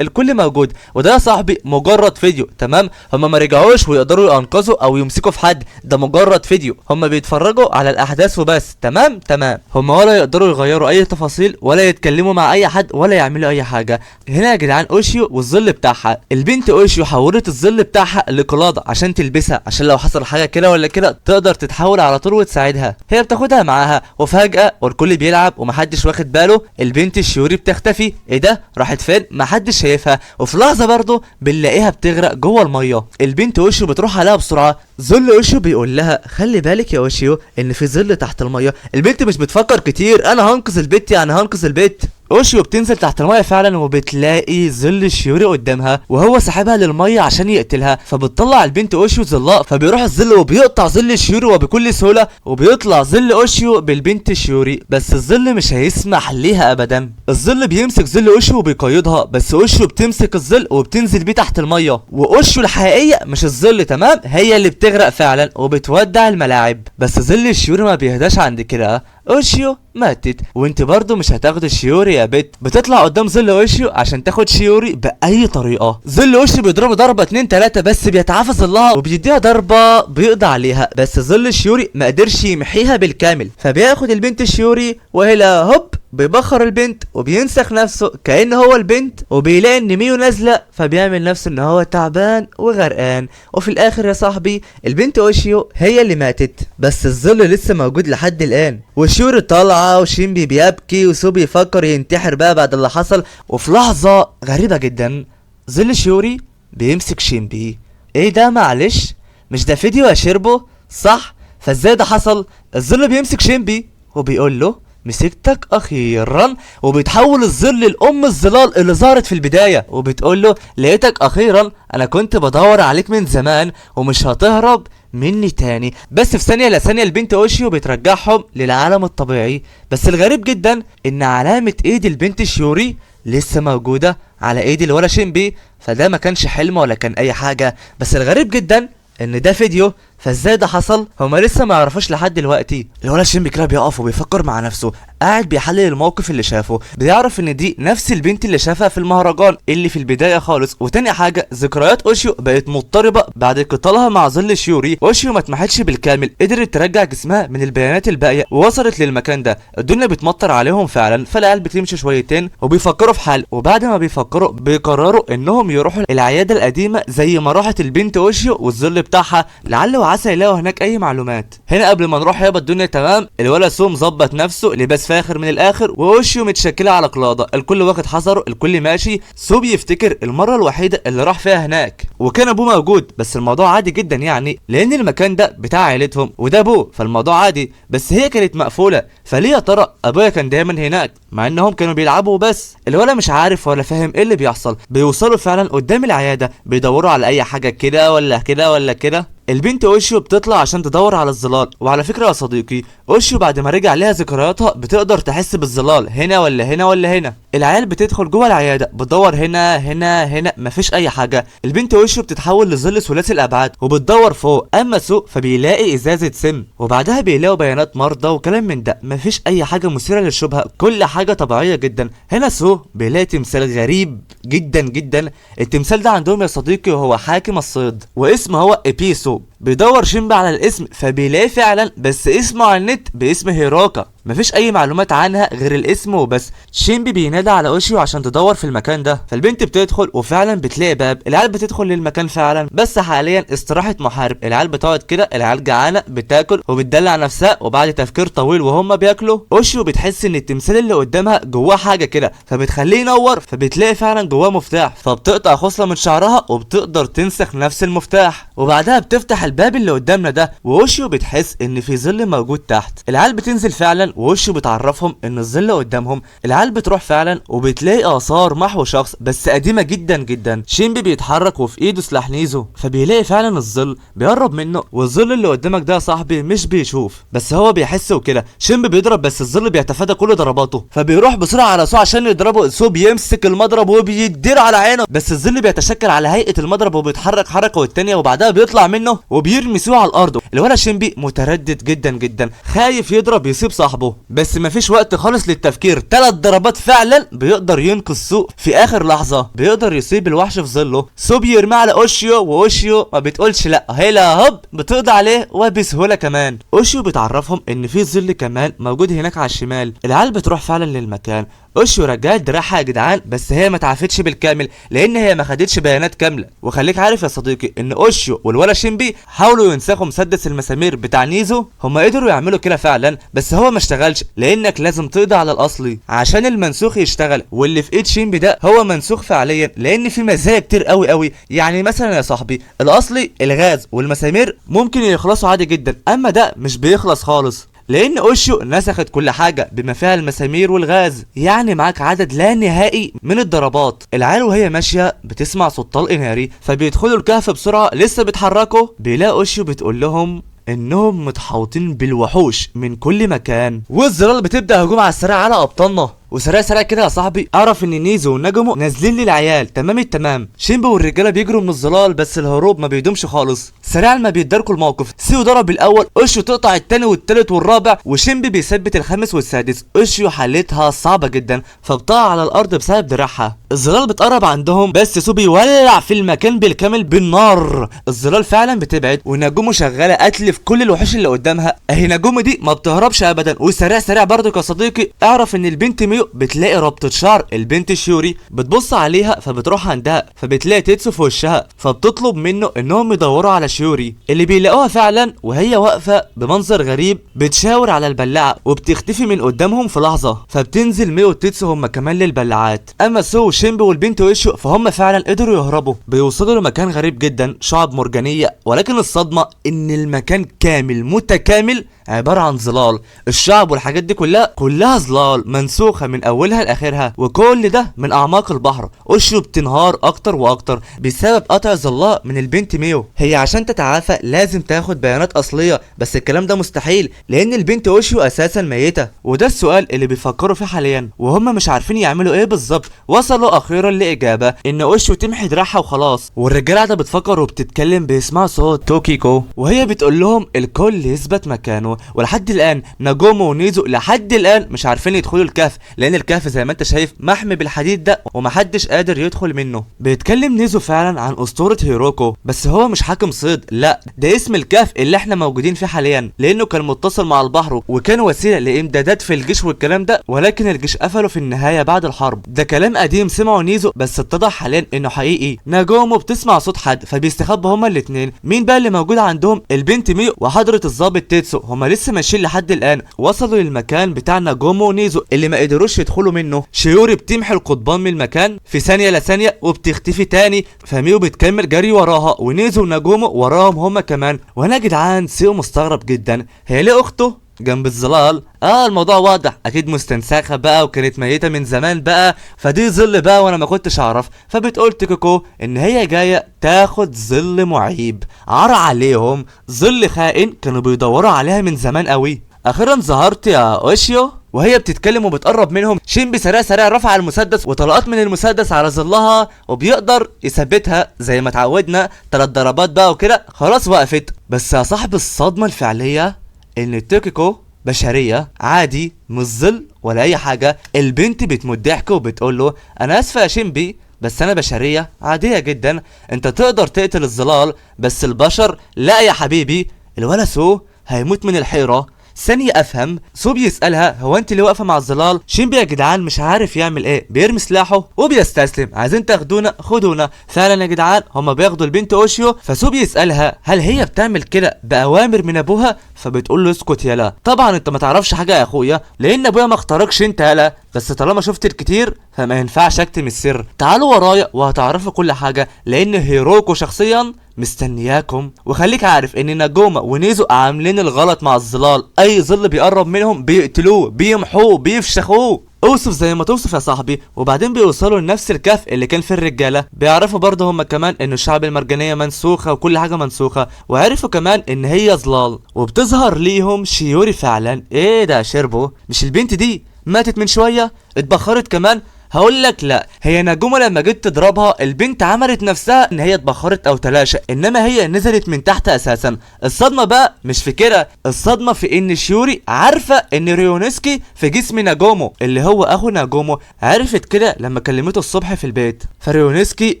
الكل موجود. وده يا صاحبي مجرد فيديو تمام، هما ما رجعوش ويقدروا ينقذوا او يمسكوا في حد، ده مجرد فيديو هما بيتفرجوا على الاحداث وبس. تمام هما ولا يقدروا يغيروا اي تفاصيل ولا يتكلموا مع اي حد ولا يعملوا اي حاجه. هنا يا جدعان اوشيو والظل بتاعها، البنت اوشيو حولت الظل بتاعها لقلاده عشان تلبسها عشان لو حصل حاجه كده ولا كده تقدر تتحول على طول وتساعدها. هي بتاخدها معاها وفجاه والكل بيلعب ومحدش واخد باله البنت الشيوري بتختفي. ايه ده راحت فين؟ محدش شايفها، وفي لحظه برضه بنلاقيها بتغرق جوه الميه. البنت اوشيو بتروح عليها بسرعه، ظل اوشيو بيقول لها خلي بالك يا اوشيو ان في ظل تحت الميه. البنت مش بتفكر كتير، انا هنقذ البت يعني هنقذ البت. اوشيو بتنزل تحت الميه فعلا وبتلاقي ظل شيوري قدامها وهو سحبها للميه عشان يقتلها، فبتطلع البنت اوشيو ظلها فبيروح الظل وبيقطع ظل شيوري وبكل سهوله وبيطلع ظل اوشيو بالبنت شيوري، بس الظل مش هيسمح ليها ابدا. الظل بيمسك ظل اوشيو وبيقيدها بس اوشيو بتمسك الظل وبتنزل بيه تحت الميه، واوشيو الحقيقيه مش الظل تمام هي اللي بتغرق فعلا وبتودع الملاعب. بس ظل شيوري ما بيهداش عند كده، اوشيو ماتت وانت برضو مش هتاخد الشيوري يا بت. بتطلع قدام ظل اوشيو عشان تاخد شيوري باي طريقه. ظل اوشيو بيضربه ضربه 2 3 بس بيتعافى ظلها وبيديها ضربه بيقضي عليها، بس ظل الشيوري ما قدرش يمحيها بالكامل، فبياخد البنت الشيوري وهلا هوب بيبخر البنت وبينسخ نفسه كأن هو البنت، وبيلاقي ان ميو نازله فبيعمل نفسه ان هو تعبان وغرقان. وفي الاخر يا صاحبي البنت اوشيو هي اللي ماتت بس الظل لسه موجود لحد الان، وشيوري طالعه وشينبي بيبكي وسو بيفكر ينتحر بقى بعد اللي حصل. وفي لحظه غريبه جدا ظل شيوري بيمسك شينبي. ايه ده معلش مش ده فيديو يا شيربو صح؟ فازاي ده حصل؟ الظل بيمسك شينبي وبيقول له مسكتك اخيرا، وبيتحول الظل لام الظلال اللي ظهرت في البدايه وبتقول له لقيتك اخيرا، انا كنت بدور عليك من زمان ومش هتهرب مني تاني. بس في ثانيه لثانيه البنت اوشيو بترجعهم للعالم الطبيعي، بس الغريب جدا ان علامه ايد البنت شيوري لسه موجوده على ايد الولا شينبي، فده ما كانش حلم ولا كان اي حاجه، بس الغريب جدا ان ده فيديو، فازاي ده حصل؟ هما لسه ما يعرفوش لحد دلوقتي. الولد شينبي كده بيقف وبيفكر مع نفسه، قاعد بيحلل الموقف اللي شافه، بيعرف ان دي نفس البنت اللي شافها في المهرجان اللي في البدايه خالص. وتاني حاجه ذكريات اوشيو بقت مضطربه بعد قتالها مع ظل شيوري، اوشيو ما اتمحتش بالكامل، قدرت ترجع جسمها من البيانات الباقيه ووصلت للمكان ده. الدنيا بتمطر عليهم فعلا، فالعيال بتمشي شويتين وبيفكروا في حل، وبعد ما بيفكروا بيقرروا انهم يروحوا العياده القديمه زي ما راحت البنت اوشيو والظل بتاعها، لعل وعسى يلاقوا هناك اي معلومات. هنا قبل ما نروح يابا الدنيا تمام، الولا سو مظبط نفسه لباس فاخر من الاخر واوشيو متشكله على قلاده، الكل واخد حذره، الكل ماشي. سو بيفتكر المره الوحيده اللي راح فيها هناك وكان ابوه موجود، بس الموضوع عادي جدا يعني لان المكان ده بتاع عيلتهم وده ابوه، فالموضوع عادي. بس هي كانت مقفوله، فليه يا ترى ابويا كان دايما هناك مع انهم كانوا بيلعبوا بس؟ الولا مش عارف ولا فاهم ايه اللي بيحصل. بيوصلوا فعلا قدام العياده بيدوروا على اي حاجه كده ولا كده ولا كده. البنت اوشيو بتطلع عشان تدور على الظلال، وعلى فكره يا صديقي اوشيو بعد ما رجع لها ذكرياتها بتقدر تحس بالظلال هنا ولا هنا ولا هنا. العيال بتدخل جوه العياده بتدور هنا هنا هنا مفيش اي حاجه. البنت اوشيو بتتحول لظل ثلاثي الابعاد وبتدور فوق، اما سوق فبيلاقي ازازه سم، وبعدها بيلاقوا بيانات مرضى وكلام من ده، مفيش اي حاجه مثيره للشبهه، كل حاجه طبيعيه جدا. هنا سوق بيلاقي تمثال غريب جدا جدا. التمثال ده عندهم يا صديقي وهو حاكم الصيد واسمه هو ابيسو، بيدور شينبي على الاسم فبيلاقي فعلا، بس اسمه على النت باسم هيروكا، مفيش اي معلومات عنها غير الاسم وبس. شينبي بينادى على اوشيو عشان تدور في المكان ده، فالبنت بتدخل وفعلا بتلاقي باب. العيال بتدخل للمكان فعلا، بس حاليا استراحه محارب. العيال بتقعد كده، العيال جعانه بتاكل وبتدلع نفسها، وبعد تفكير طويل وهم بياكلوا اوشيو بتحس ان التمثال اللي قدامها جواه حاجه كده، فبتخليه ينور، فبتلاقي فعلا جواه مفتاح، فبتقطع خصله من شعرها وبتقدر تنسخ نفس المفتاح، وبعدها بتفتح الباب اللي قدامنا ده، واوشيو بتحس ان في ظل موجود تحت. العيال بتنزل فعلا واوشيو بتعرفهم ان الظل قدامهم. العيال بتروح فعلا وبتلاقي اثار محو شخص بس قديمه جدا جدا. شينبي بيتحرك وفي ايده سلاح نيزو، فبيلاقي فعلا الظل بيقرب منه، والظل اللي قدامك ده يا صاحبي مش بيشوف بس هو بيحس وكده. شينبي بيضرب بس الظل بيتفادى كل ضرباته، فبيروح بسرعه على سو عشان يضربه. سو بيمسك المضرب وبيدير على عينه، بس الظل بيتشكل على هيئه المضرب وبيتحرك حركه والتانيه، وبعدها بيطلع منه وبيرمي سو على الارض. الولد شينبي متردد جدا جدا، خايف يضرب يصيب صاحبه، بس مفيش وقت خالص للتفكير. 3 ضربات فعلا بيقدر ينقذ سو في اخر لحظه، بيقدر يصيب الوحش في ظله. سو بيرمي على اوشيو، واوشيو ما بتقولش لا، هيلا هوب بتقضي عليه وبسهوله كمان. اوشيو بتعرفهم ان في ظل كمان موجود هناك على الشمال. العيال بتروح فعلا للمكان. اوشيو رجعت دراعها يا جدعان، بس هي ما تعافتش بالكامل لان هي ما خدتش بيانات كامله. وخليك عارف يا صديقي ان اوشيو والولا شينبي حاولوا ينسخوا مسدس المسامير بتاع نيزو، هم قدروا يعملوا كده فعلا بس هو ما اشتغلش، لانك لازم تقضي على الاصلي عشان المنسوخ يشتغل. واللي في ايد شينبي ده هو منسوخ فعليا، لان في مزايا كتير قوي قوي. يعني مثلا يا صاحبي الاصلي الغاز والمسامير ممكن يخلصوا عادي جدا، اما ده مش بيخلص خالص لان اوشيو نسخت كل حاجه بما فيها المسامير والغاز. يعني معاك عدد لا نهائي من الضربات. العيال وهي ماشيه بتسمع صوت طلق ناري، فبيدخلوا الكهف بسرعه. لسه بيتحركوا بيلاقوا اوشيو بتقول لهم انهم متحوطين بالوحوش من كل مكان، والظلال بتبدا هجوم على السريع على ابطالنا. وسريع سريع كده يا صاحبي اعرف ان نيزو ونجمو نازلين للعيال تمام التمام. شينبي والرجاله بيجروا من الظلال بس الهروب ما بيدومش خالص. سريعا ما بيتداركوا الموقف، سيو ضرب الاول، اوشيو تقطع التاني والتالت والرابع، وشينبي بيثبت الخامس والسادس. اوشيو حالتها صعبه جدا فبتقع على الارض بسبب دراعها. الظلال بتقرب عندهم بس سو بيولع في المكان بالكامل بالنار. الظلال فعلا بتبعد ونجومو شغاله قتل في كل الوحوش اللي قدامها. اهي نجومو دي ما بتهربش ابدا. وسريع سريع برضك يا صديقي اعرف ان البنت ميو بتلاقي ربطة شعر البنت شيوري، بتبص عليها فبتروح عندها فبتلاقي تيتسو في وشها، فبتطلب منه انهم يدوروا على شيوري. اللي بيلاقوها فعلا وهي واقفه بمنظر غريب بتشاور على البلاعه وبتختفي من قدامهم في لحظه، فبتنزل ميو وتيتسو هم كمان للبلاعات. اما سو وشينبي والبنت ويشو فهم فعلا قدروا يهربوا. بيوصلوا لمكان غريب جدا شعب مرجانيه، ولكن الصدمه ان المكان كامل متكامل عباره عن ظلال. الشعب والحاجات دي كلها ظلال منسوخه من اولها لاخرها، وكل ده من اعماق البحر. اوشيو بتنهار اكتر واكتر بسبب قطع ظلها من البنت ميو. هي عشان تتعافى لازم تاخد بيانات اصليه، بس الكلام ده مستحيل لان البنت اوشيو اساسا ميته. وده السؤال اللي بيفكروا فيه حاليا وهم مش عارفين يعملوا ايه بالظبط. وصلوا اخيرا لاجابه ان اوشيو تمحي دراعها وخلاص. والرجاله قاعده بتفكر وبتتكلم بيسمعوا صوت توكيكو وهي بتقول لهم الكل يثبت مكانه. ولحد الان نجومو ونيزو لحد الان مش عارفين يدخلوا الكهف، لان الكهف زي ما انت شايف محمي بالحديد ده ومحدش قادر يدخل منه. بيتكلم نيزو فعلا عن اسطوره هيروكو، بس هو مش حاكم صيد، لا ده اسم الكهف اللي احنا موجودين فيه حاليا، لانه كان متصل مع البحر وكان وسيله لامدادات في الجيش والكلام ده، ولكن الجيش قفله في النهايه بعد الحرب. ده كلام قديم سمعه نيزو بس اتضح حاليا انه حقيقي. نجومو بتسمع صوت حد فبيستخبوا هما الاثنين. مين بقى اللي موجود عندهم؟ البنت ميو وحضره الضابط تيتسو. هما لسه ماشيين لحد الان. وصلوا للمكان بتاع نجومو ونيزو اللي ما قدروش يدخلوا منه. شيوري بتمحي القضبان من المكان في ثانيه لثانيه وبتختفي تاني، فميو بتكمل جري وراها ونيزو ونجومو وراهم هما كمان. وانا يا جدعان سيو مستغرب جدا، هي ليه اخته جنب الظلال؟ الموضوع واضح، اكيد مستنسخه بقى وكانت ميته من زمان بقى، فدي ظل بقى وانا ما كنتش اعرف. فبتقول تيكوكو ان هي جايه تاخد ظل معيب عار عليهم، ظل خائن كانوا بيدوروا عليها من زمان قوي. اخيرا ظهرت يا اوشيو. وهي بتتكلم وبتقرب منهم شينبي سريع سريع رفع المسدس وطلقات من المسدس على ظلها وبيقدر يثبتها زي ما اتعودنا 3 ضربات بقى وكده خلاص وقفت. بس يا صاحب الصدمه الفعليه ان تيكوكو بشريه عادي مش ظل ولا اي حاجه. البنت بتمد ضحك وبتقول له انا اسفه يا شينبي بس انا بشرية عادية جدا، انت تقدر تقتل الظلال بس البشر لا يا حبيبي. الولا سو هيموت من الحيرة. ثانية افهم. سو بيسألها هو انت اللي واقفة مع الظلال؟ شينبي يا جدعان مش عارف يعمل ايه، بيرمي سلاحه وبيستسلم. عايزين تاخدونا خدونا. فعلا يا جدعان هما بياخدوا البنت اوشيو. فسو بيسألها هل هي بتعمل كده بأوامر من ابوها؟ فبتقول له اسكت يالا، طبعا انت ما تعرفش حاجة يا اخويا لان ابويا ما اختاركش انت يالا، بس طالما شفت الكتير فما ينفعش اكتم السر. تعالوا ورايا وهتعرفوا كل حاجة لان هيروكو شخصيا مستنياكم. وخليك عارف ان ناجوما ونيزو عاملين الغلط مع الظلال، اي ظل بيقرب منهم بيقتلوه بيمحوه بيفشخوه. اوصف زي ما توصف يا صاحبي. وبعدين بيوصلوا لنفس الكهف اللي كان فيه الرجاله، بيعرفوا برضه هم كمان ان الشعب المرجانيه منسوخه وكل حاجه منسوخه، وعرفوا كمان ان هي ظلال. وبتظهر ليهم شيوري فعلا. ايه ده شربو؟ مش البنت دي ماتت من شويه؟ اتبخرت كمان؟ هقول لك لا، هي ناجوما لما جيت تضربها البنت عملت نفسها ان هي اتبخرت او تلاشى، انما هي نزلت من تحت اساسا. الصدمه بقى مش في كده، الصدمه في ان شيوري عارفه ان ريونسكي في جسم ناجومو اللي هو اخو ناجومو. عرفت كده لما كلمته الصبح في البيت. فريونسكي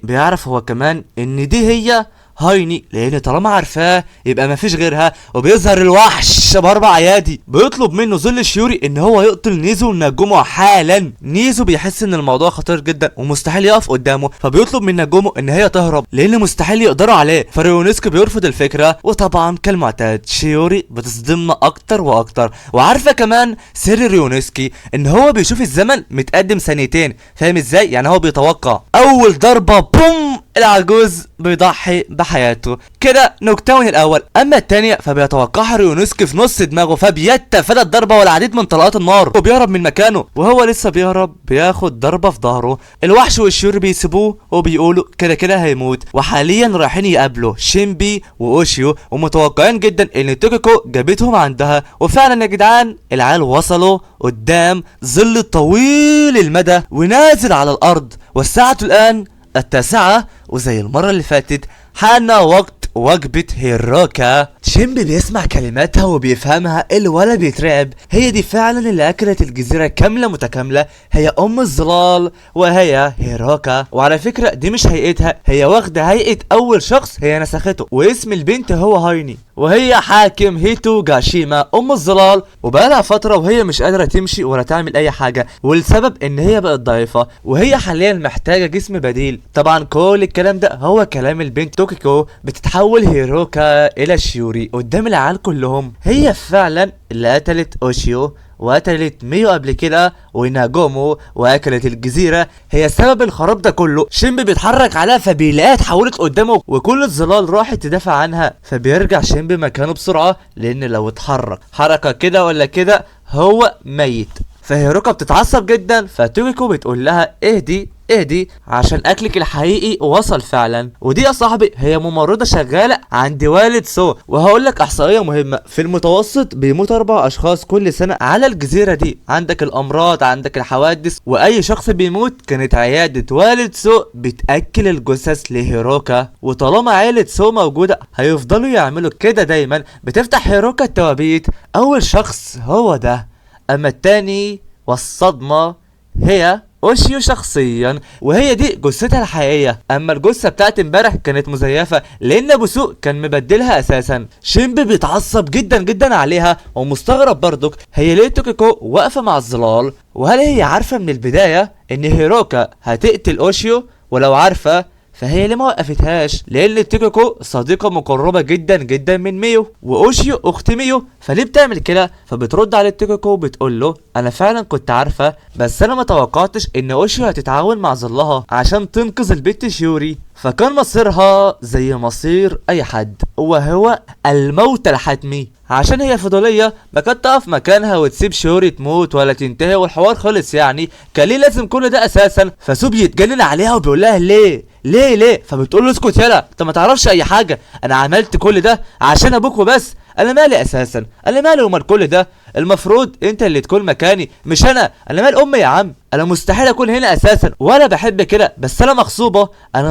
بيعرف هو كمان ان دي هي هايني، لان طالما عارفاه يبقى مفيش غيرها. وبيظهر الوحش باربع ايادي بيطلب منه ظل شيوري ان هو يقتل نيزو وناجومو حالا. نيزو بيحس ان الموضوع خطير جدا ومستحيل يقف قدامه، فبيطلب من ناجومو ان هي تهرب لان مستحيل يقدروا عليه. فريونسكي بيرفض الفكره، وطبعا كالمعتاد شيوري بتصدمنا اكتر واكتر. وعارفه كمان سر ريونسكي ان هو بيشوف الزمن متقدم ثانيتين. فاهم ازاي؟ يعني هو بيتوقع اول ضربه بوم العجوز بيضحي بحياته كده نوكتاون الاول، اما الثانيه فبيتوقعها ريونسكي في نص دماغه فبيتفادى الضربه والعديد من طلقات النار وبيهرب من مكانه. وهو لسه بيهرب بياخد ضربه في ظهره. الوحش والشيوري بيسيبوه وبيقولوا كده كده هيموت. وحاليا رايحين يقابلوا شينبي واوشيو ومتوقعين جدا ان توكيكو جابتهم عندها. وفعلا يا جدعان العيال وصلوا قدام ظل طويل المدى ونازل على الارض. والساعه الان 9، وزي المرة اللي فاتت حان وقت وجبة هيروكا. شينبي بيسمع كلماتها وبيفهمها، الولا بيترعب. هي دي فعلا اللي اكلت الجزيرة كاملة متكاملة، هي ام الظلال وهي هيروكا. وعلى فكرة دي مش هيئتها، هي واخدة هيئة اول شخص هي نسخته، واسم البنت هو هايني. وهي حاكم هيتو جاشيما ام الظلال، وبقالها فترة وهي مش قادرة تمشي ولا تعمل اي حاجة، والسبب ان هي بقت ضعيفة وهي حاليا محتاجة جسم بديل. طبعا كل الكلام ده هو كلام البنت توكيكو. بتتحول هيروكا الى شيوري قدام العيال كلهم. هي فعلا اللي قتلت اوشيو وقتلت ميو قبل كده وناجومو واكلت الجزيره، هي سبب الخراب ده كله. شينبي بيتحرك عليها فبيلاقيها اتحولت قدامه وكل الظلال راحت تدافع عنها، فبيرجع شينبي مكانه بسرعه لان لو اتحرك حركه كده ولا كده هو ميت. فهيروكا بتتعصب جدا، فتوكيكو بتقول لها اهدي عشان اكلك الحقيقي وصل فعلا. ودي يا صاحبي هي ممرضة شغالة عند والد سو. وهقول لك احصائية مهمة، في المتوسط بيموت 4 اشخاص كل سنة على الجزيرة دي. عندك الامراض، عندك الحوادث، واي شخص بيموت كانت عيادة والد سو بتاكل الجثث لهيروكا. وطالما عيلة سو موجودة هيفضلوا يعملوا كده دايما. بتفتح هيروكا التوابيت، اول شخص هو ده، اما التاني والصدمة هي اوشيو شخصيا، وهي دي جثتها الحقيقيه. اما الجثه بتاعت امبارح كانت مزيفه لان ابو سوق كان مبدلها اساسا. شينبي بيتعصب جدا جدا عليها ومستغرب برضك هي ليه توكيكو واقفه مع الظلال، وهل هي عارفه من البدايه ان هيروكا هتقتل اوشيو؟ ولو عارفه فهي ليه ما وقفتهاش؟ لان توكيكو صديقه مقربه جدا جدا من ميو، واوشيو اخت ميو، فليه بتعمل كده؟ فبترد على توكيكو وبتقول له انا فعلا كنت عارفه، بس انا ما توقعتش ان اوشيو هتتعاون مع ظلها عشان تنقذ البت شيوري. فكان مصيرها زي مصير اي حد، وهو الموت الحتمي. عشان هي فضوليه ما كانت تقف مكانها وتسيب شيوري تموت ولا تنتهي والحوار خلص. يعني كان ليه لازم كل ده اساسا؟ فسو بيتجنن عليها وبيقول لها ليه؟ فبتقول له اسكت يلا، انت ما تعرفش اي حاجه، انا عملت كل ده عشان ابوك وبس، انا مالي اساسا، انا مالي ومال كل ده، المفروض انت اللي تكون مكاني مش انا مال امي يا عم، انا مستحيل اكون هنا اساسا ولا بحب كده، بس انا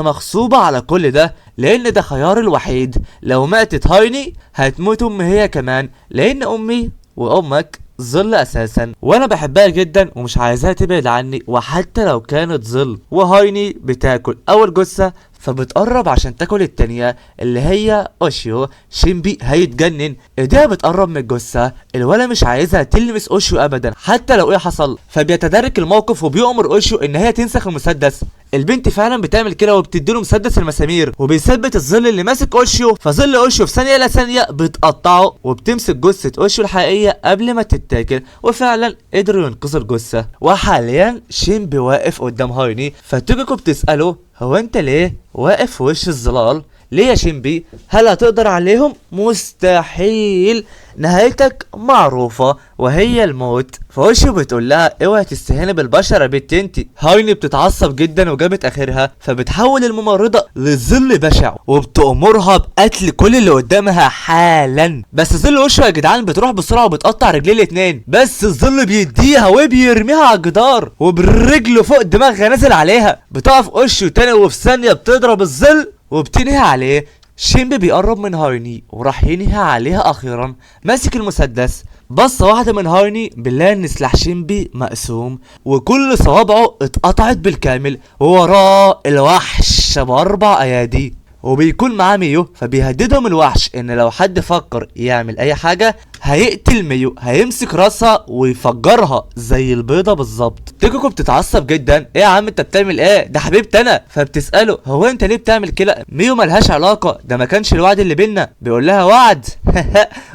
مغصوبه على كل ده لان ده خيار الوحيد. لو ماتت هايني هتموت امي هي كمان، لان امي وامك ظل اساسا، وانا بحبها جدا ومش عايزاها تبعد عني وحتى لو كانت ظل. وهايني بتاكل اول جثة فبتقرب عشان تاكل التانية اللي هي اوشيو. شينبي هيتجنن، ايديها بتقرب من الجثة، الولا مش عايزها تلمس اوشيو ابدا حتى لو ايه حصل، فبيتدارك الموقف وبيأمر اوشيو ان هي تنسخ المسدس. البنت فعلا بتعمل كده وبتديله مسدس المسامير وبيثبت الظل اللي ماسك اوشيو، فظل اوشيو في ثانيه الا ثانيه بتقطعه وبتمسك جثه اوشيو الحقيقيه قبل ما تتاكل، وفعلا قدروا ينقذوا الجثه. وحاليا شينبي واقف قدام هايني، فتوكيكو بتساله هو انت ليه واقف في وش الظلال؟ ليه يا شينبي؟ هل هتقدر عليهم؟ مستحيل، نهايتك معروفة وهي الموت. فوشيو بتقول لها اوعي تستهيني بالبشر يا بنت انتي. هايني بتتعصب جدا وجابت اخرها، فبتحول الممرضة لظل بشع وبتأمرها بقتل كل اللي قدامها حالا. بس ظل وشه يا جدعان بتروح بسرعة وبتقطع رجليه الاتنين، بس الظل بيديها وبيرميها على الجدار وبرجله فوق دماغها نازل عليها. بتقف وشه تاني وفي ثانية بتضرب الظل وبتنهي عليه. شينبي بيقرب من هايني وراح ينهي عليها اخيرا، ماسك المسدس. بصة واحدة من هايني بنلاقي ان سلاح شينبي مقسوم وكل صوابعه اتقطعت بالكامل، ووراه الوحش ب4 ايادي وبيكون معاه ميو. فبيهددهم الوحش ان لو حد فكر يعمل اي حاجة هيقتل ميو، هيمسك راسها ويفجرها زي البيضة بالظبط. توكيكو بتتعصب جدا، ايه يا عم انت بتعمل ايه؟ ده حبيبتي انا. فبتسأله هو انت ليه بتعمل كده؟ ميو ملهاش علاقة، ده ما كانش الوعد اللي بينا. بيقول لها وعد؟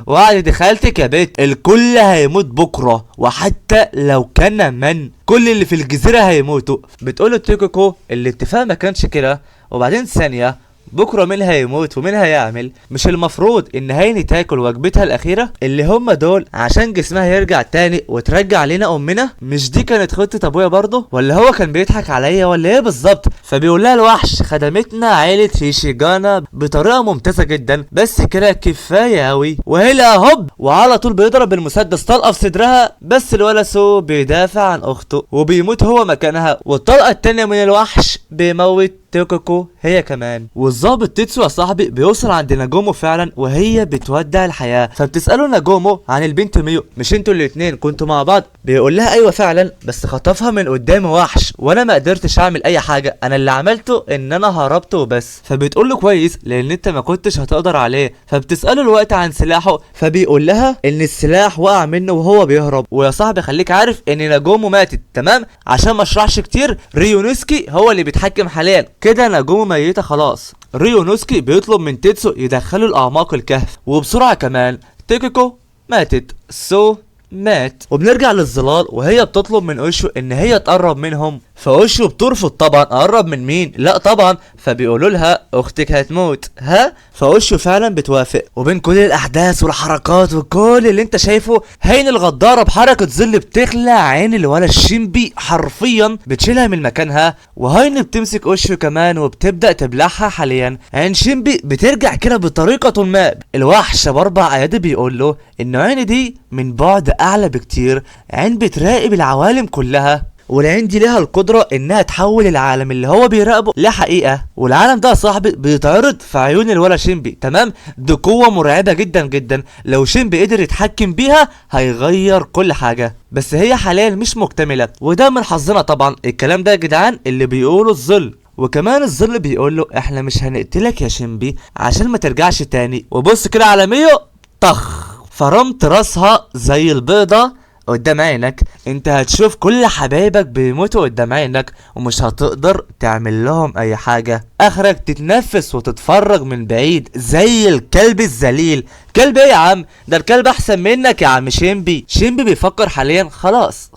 وعد دي خالتك يا بيت، الكل هيموت بكرة وحتى لو كان من كل اللي في الجزيرة هيموتوا. بتقول توكيكو الاتفاق ما كانش كده. وبعدين ثانية بكره مين هيموت ومين هيعمل؟ مش المفروض ان هايني تاكل وجبتها الاخيره اللي هم دول عشان جسمها يرجع تاني وترجع لنا امنا؟ مش دي كانت خطه ابويا برضه؟ ولا هو كان بيضحك عليا ولا ايه بالظبط؟ فبيقول لها الوحش خدمتنا عيله هيشيجانا بطريقه ممتازه جدا، بس كده كفايه قوي. وهلا هوب وعلى طول بيضرب بالمسدس طلقه في صدرها، بس الولا سو بيدافع عن اخته وبيموت هو مكانها، والطلقه التانيه من الوحش بيموت توكيكو هي كمان. والظابط تيتسو يا صاحبي بيوصل عند ناجومو فعلا وهي بتودع الحياه، فبتساله ناجومو عن البنت ميو، مش انتوا الاتنين كنتوا مع بعض؟ بيقول لها ايوه فعلا، بس خطفها من قدام وحش وانا ما قدرتش اعمل اي حاجه، انا اللي عملته ان انا هربت وبس. فبتقول له كويس لان انت ما كنتش هتقدر عليه. فبتساله الوقت عن سلاحه، فبيقول لها ان السلاح وقع منه وهو بيهرب. ويا صاحبي خليك عارف ان ناجومو ماتت تمام، عشان ما اشرحش كتير. ريونوسكي هو اللي بيتحكم حاليا كده، ناجومو ميته خلاص. ريونوسكي بيطلب من تيتسو يدخله الاعماق الكهف وبسرعه كمان. توكيكو ماتت، سو مات. وبنرجع للظلال وهي بتطلب من اوشو ان هي تقرب منهم، فاوشو بترفض طبعا. اقرب من مين؟ لا طبعا. فبيقولوا لها اختك هتموت ها؟ فاوشو فعلا بتوافق. وبين كل الاحداث والحركات وكل اللي انت شايفه، هين الغداره بحركه ظل بتخلع عين الولا شينبي حرفيا، بتشيلها من مكانها. وهين بتمسك اوشو كمان وبتبدا تبلعها. حاليا عين شينبي بترجع كده بطريقه ما. الوحش ب4 ايادي بيقول له ان عين دي من بعد اعلى بكتير، عين بتراقب العوالم كلها، والعين دي ليها القدرة انها تحول العالم اللي هو بيراقبه لحقيقة. والعالم ده يا صاحبي بيتعرض في عيون الولا شينبي تمام. دي قوة مرعبة جدا جدا، لو شينبي قدر يتحكم بيها هيغير كل حاجة، بس هي حاليا مش مكتملة، وده من حظنا طبعا. الكلام ده يا جدعان اللي بيقوله الظل. وكمان الظل بيقول له احنا مش هنقتلك يا شينبي عشان ما ترجعش تاني. وبص كده على ميو، طخ فرمت راسها زي البيضة قدام عينك. انت هتشوف كل حبايبك بيموتوا قدام عينك ومش هتقدر تعمل لهم اي حاجة، اخرك تتنفس وتتفرج من بعيد زي الكلب الذليل. كلب ايه يا عم؟ ده الكلب احسن منك يا عم شينبي. شينبي بيفكر حاليا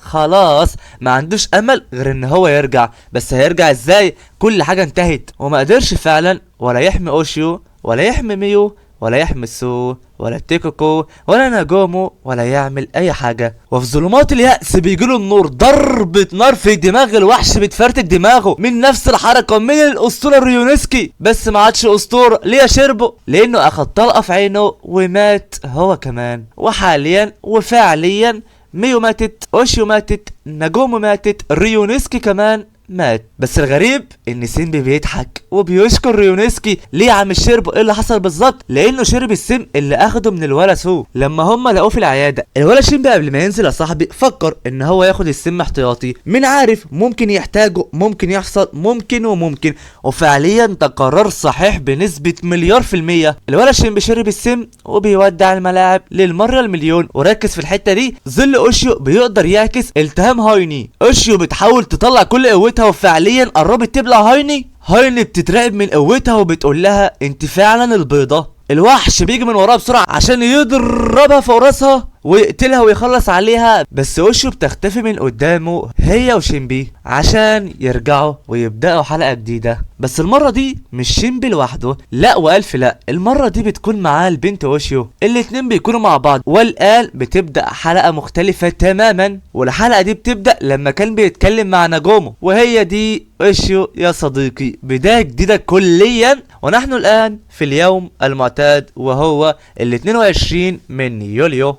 خلاص ما عندوش امل غير ان هو يرجع، بس هيرجع ازاي؟ كل حاجة انتهت وما قدرش فعلا ولا يحمي اوشيو ولا يحمي ميو ولا يحمي سو ولا توكيكو ولا ناجومو ولا يعمل اي حاجه. وفي ظلمات اليأس بيجيله النور، ضربة نار في دماغ الوحش بتفرتك دماغه من نفس الحركه من الاسطوره ريونسكي. بس ما عادش اسطوره، ليه شربه؟ لانه اخد طلقه في عينه ومات هو كمان. وحاليا وفعليا ميو ماتت، اوشيو ماتت، ناجومو ماتت، ريونسكي كمان مات. بس الغريب ان سيمبي بيضحك وبيشكر ريونسكي. ليه يا عم الشرب؟ ايه اللي حصل بالظبط؟ لانه شرب السم اللي اخده من الولا سو لما هم لقوه في العياده. الولا شينبي قبل ما ينزل يا صاحبي فكر ان هو ياخد السم احتياطي، مين عارف ممكن يحتاجه، ممكن يحصل، ممكن وممكن. وفعليا ده قرار صحيح بنسبه مليار في المية. الولا شينبي شرب السم وبيودع الملاعب للمره المليون. وركز في الحته دي، ظل اوشيو بيقدر يعكس التهام هايني. اوشيو بتحاول تطلع كل قوتها وفعليا قربت تبلع هايني. هايني بتترعب من قوتها وبتقول لها انت فعلا البيضه. الوحش بيجي من وراها بسرعه عشان يضربها فوق راسها ويقتلها ويخلص عليها. بس اوشيو بتختفي من قدامه هي وشينبي عشان يرجعوا ويبداوا حلقه جديده. بس المره دي مش شينبي لوحده، لا والف لا، المره دي بتكون معاه البنت اوشيو. الاتنين بيكونوا مع بعض. والان بتبدا حلقه مختلفه تماما، والحلقه دي بتبدا لما كان بيتكلم مع ناجومو، وهي دي اوشيو يا صديقي. بدايه جديده كليا، ونحن الان في اليوم المعتاد وهو ال 22 من يوليو.